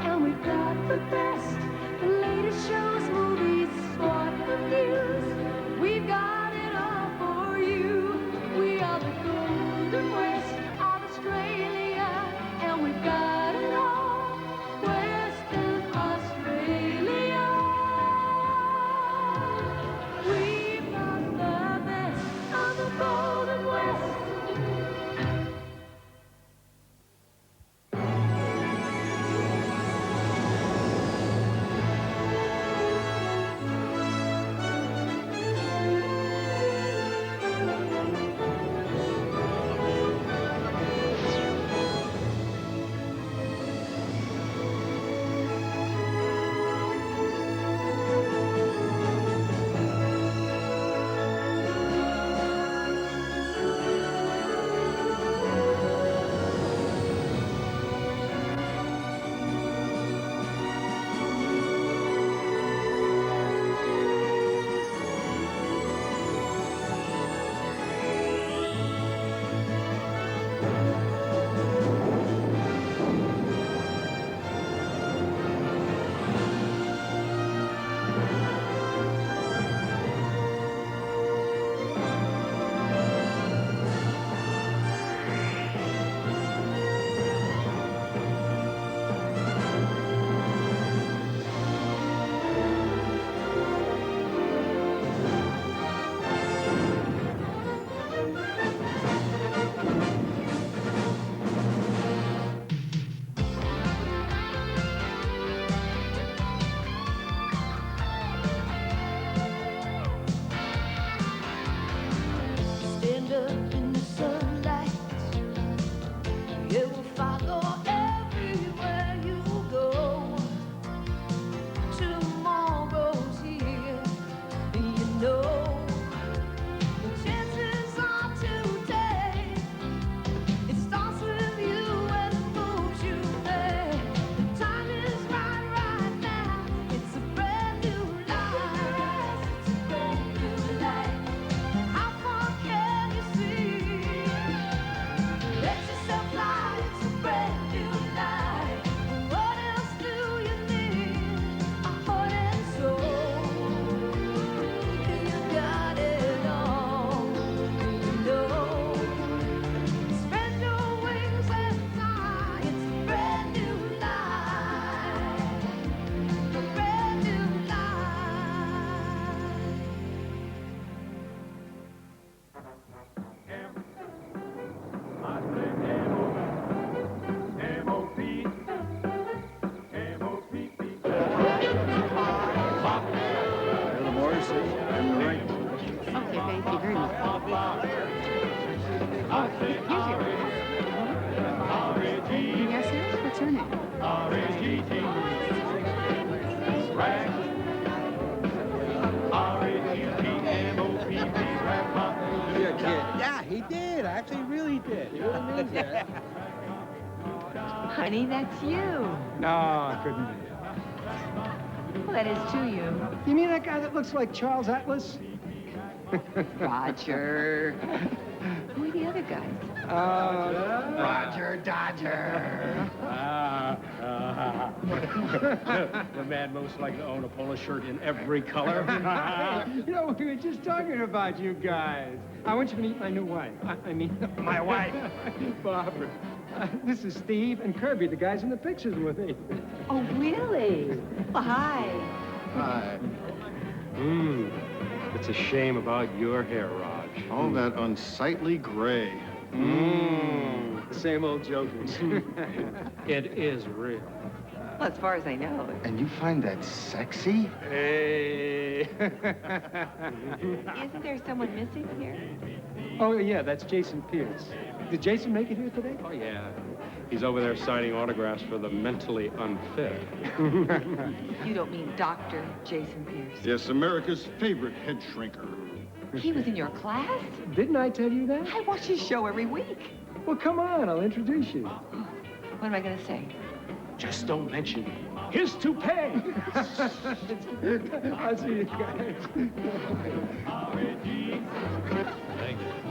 and we've got the best, the latest shows, movies, sport, the news. We've got it all for you. We are the golden west of Australia, and we've got it all. Western Australia. We've got the Thank you very much. Yes, sir? What's her name? You're a kid. Yeah, he did. Actually, really did. He really means it. Honey, that's you. No, it couldn't be. Well, that is to you. You mean that guy that looks like Charles Atlas? Roger. Who are the other guys? Roger Dodger. The man most likely to own a polo shirt in every color. You know, we were just talking about you guys. I want you to meet my new wife. I mean, my wife, Barbara. This is Steve and Kirby, the guys in the pictures with me. Oh, really? Well, hi. Hi. It's a shame about your hair, Raj. All that unsightly gray. The same old jokers. It is real. Well, as far as I know. And you find that sexy? Hey. Isn't there someone missing here? Oh, yeah, that's Jason Pierce. Did Jason make it here today? Oh, yeah. He's over there signing autographs for the mentally unfit. You don't mean Dr. Jason Pierce? Yes, America's favorite head shrinker. He was in your class? Didn't I tell you that? I watch his show every week. Well, come on, I'll introduce you. What am I going to say? Just don't mention his toupee. I'll see you guys. Thank you.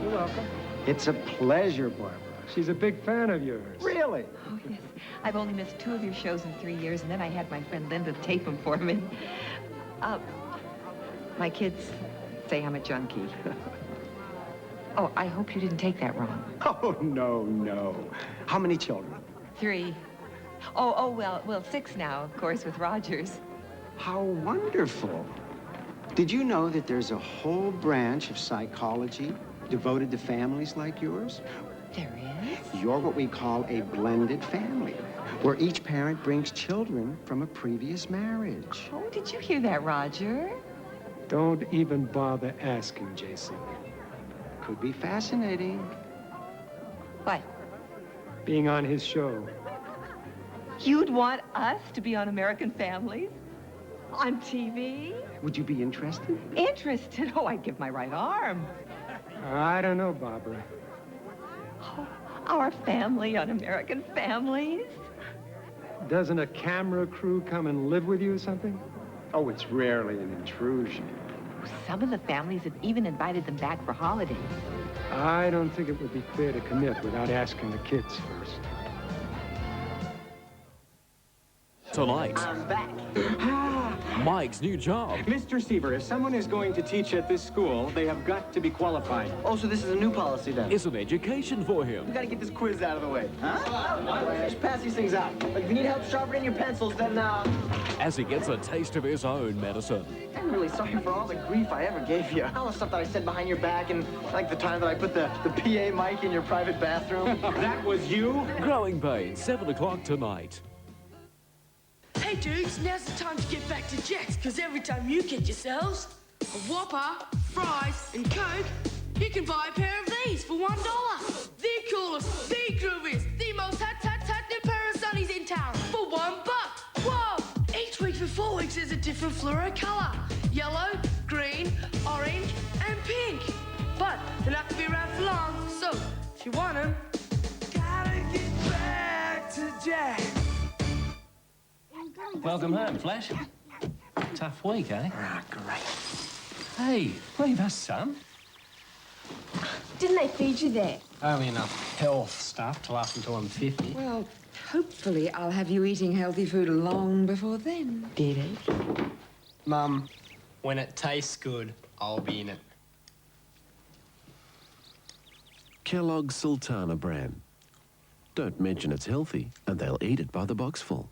You're welcome. It's a pleasure, Barbara. She's a big fan of yours. Really? Oh, yes. I've only missed 2 of your shows in 3 years, and then I had my friend Linda tape them for me. My kids say I'm a junkie. Oh, I hope you didn't take that wrong. Oh, no. How many children? 3. Oh, well, 6 now, of course, with Rogers. How wonderful. Did you know that there's a whole branch of psychology devoted to families like yours? There is? You're what we call a blended family, where each parent brings children from a previous marriage. Oh, did you hear that, Roger? Don't even bother asking, Jason. Could be fascinating. What? Being on his show. You'd want us to be on American Families? On TV? Would you be interested? Interested? Oh, I'd give my right arm. I don't know, Barbara. Oh, our family on American Families? Doesn't a camera crew come and live with you or something? Oh, it's rarely an intrusion. Some of the families have even invited them back for holidays. I don't think it would be fair to commit without asking the kids first. Tonight, I'm back. Mike's new job. Mr. Seaver, if someone is going to teach at this school, they have got to be qualified. Oh, so this is a new policy then? It's an education for him. We gotta get this quiz out of the way. Huh? Just pass these things out. But if you need help sharpening your pencils, then, As he gets a taste of his own medicine. I'm really sorry for all the grief I ever gave you. All the stuff that I said behind your back, and like the time that I put the PA mic in your private bathroom. That was you? Growing Pains, 7 o'clock tonight. Hey dudes, now's the time to get back to Jack's, because every time you get yourselves a Whopper, fries, and Coke, you can buy a pair of these for $1. The coolest, the grooviest, the most hot new pair of sunnies in town for $1. Whoa! Each week for 4 weeks there's a different fluoro colour. Yellow, green, orange, and pink. But they're not going to be around for long, so if you want them, gotta get back to Jack's. Welcome home, Flash. Tough week, eh? Ah, great. Hey, leave us some. Didn't they feed you there? Only enough health stuff to last until I'm 50. Well, hopefully I'll have you eating healthy food long before then. Did it? Mum, when it tastes good, I'll be in it. Kellogg's Sultana brand. Don't mention it's healthy, and they'll eat it by the boxful.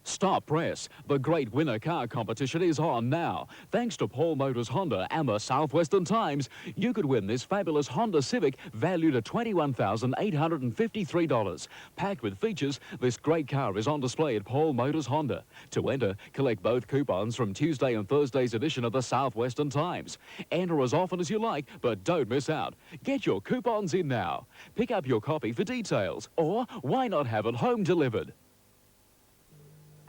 Stop press. The Great Winner Car Competition is on now. Thanks to Paul Motors Honda and the Southwestern Times, you could win this fabulous Honda Civic valued at $21,853. Packed with features, this great car is on display at Paul Motors Honda. To enter, collect both coupons from Tuesday and Thursday's edition of the Southwestern Times. Enter as often as you like, but don't miss out. Get your coupons in now. Pick up your copy for details, or why not have it home delivered?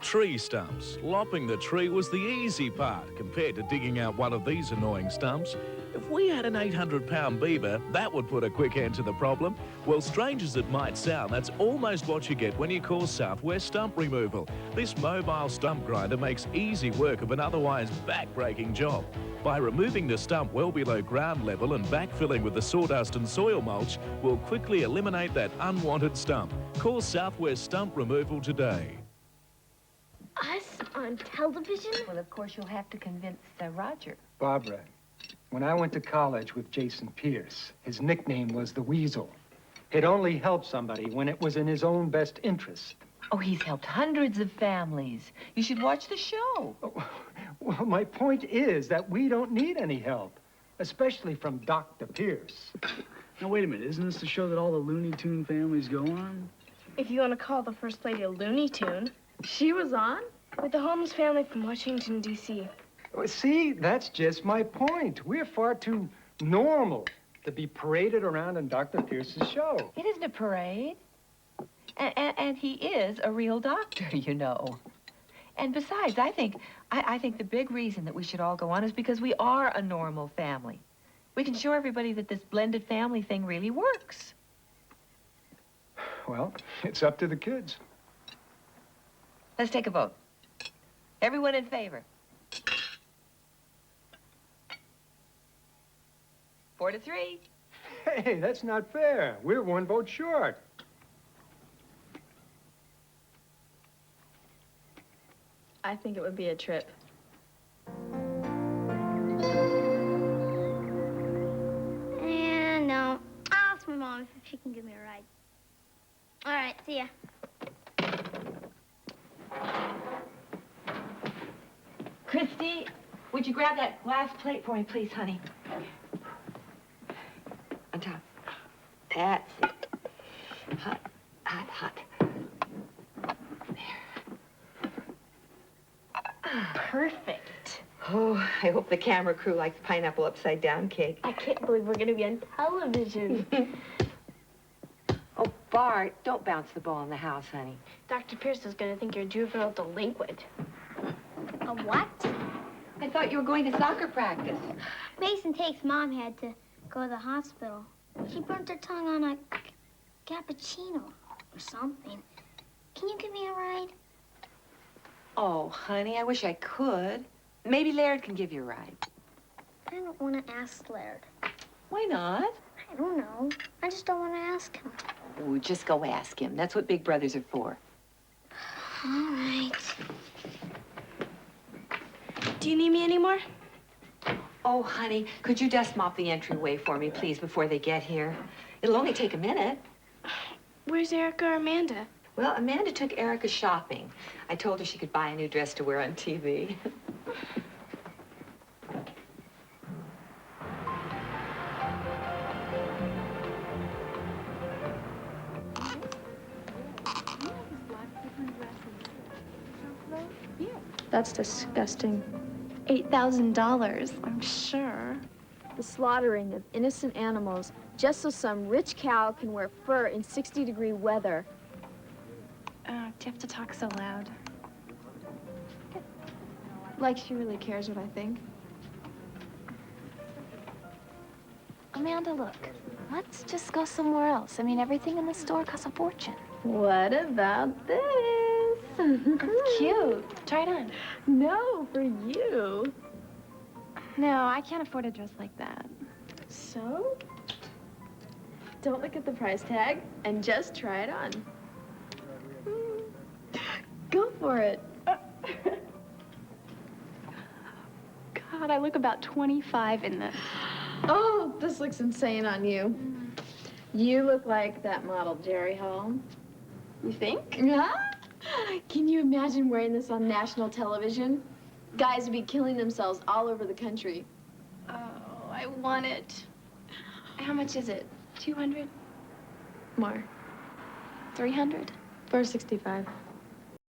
Tree stumps. Lopping the tree was the easy part compared to digging out one of these annoying stumps. If we had an 800-pound beaver, that would put a quick end to the problem. Well, strange as it might sound, that's almost what you get when you call Southwest Stump Removal. This mobile stump grinder makes easy work of an otherwise back-breaking job. By removing the stump well below ground level and backfilling with the sawdust and soil mulch, we'll quickly eliminate that unwanted stump. Call Southwest Stump Removal today. Us on television? Well, of course, you'll have to convince Roger. Barbara, when I went to college with Jason Pierce, his nickname was the Weasel. It only helped somebody when it was in his own best interest. Oh, he's helped hundreds of families. You should watch the show. Oh, well, my point is that we don't need any help, especially from Dr. Pierce. Now, wait a minute. Isn't this the show that all the Looney Tune families go on? If you want to call the First Lady a Looney Tune. She was on? With the Holmes family from Washington, D.C. Well, see, that's just my point. We're far too normal to be paraded around in Dr. Pierce's show. It isn't a parade. And he is a real doctor, you know. And besides, I think the big reason that we should all go on is because we are a normal family. We can show everybody that this blended family thing really works. Well, it's up to the kids. Let's take a vote. Everyone in favor? 4-3. Hey, that's not fair. We're one vote short. I think it would be a trip. And no, I'll ask my mom if she can give me a ride. All right, see ya. Christy, would you grab that glass plate for me, please, honey? On top. That's it. Hot, hot, hot. There. Perfect. Oh, I hope the camera crew likes pineapple upside down cake. I can't believe we're going to be on television. Oh, Bart, don't bounce the ball in the house, honey. Dr. Pierce is going to think you're a juvenile delinquent. A what? I thought you were going to soccer practice. Mason Take's mom had to go to the hospital. She burnt her tongue on a cappuccino or something. Can you give me a ride? Oh, honey, I wish I could. Maybe Laird can give you a ride. I don't want to ask Laird. Why not? I don't know. I just don't want to ask him. Oh, just go ask him. That's what big brothers are for. All right. Do you need me anymore? Oh, honey, could you dust mop the entryway for me, please, before they get here? It'll only take a minute. Where's Erica or Amanda? Well, Amanda took Erica shopping. I told her she could buy a new dress to wear on TV. That's disgusting. $8,000, I'm sure. The slaughtering of innocent animals just so some rich cow can wear fur in 60-degree weather. Do you have to talk so loud? Like she really cares what I think. Amanda, look. Let's just go somewhere else. I mean, everything in the store costs a fortune. What about this? It's cute. Try it on. No, for you. No, I can't afford a dress like that. So? Don't look at the price tag and just try it on. Go for it. God, I look about 25 in this. Oh, this looks insane on you. You look like that model Jerry Hall. You think? Yeah. Can you imagine wearing this on national television? Guys would be killing themselves all over the country. Oh, I want it. How much is it? 200? More. 300? $465.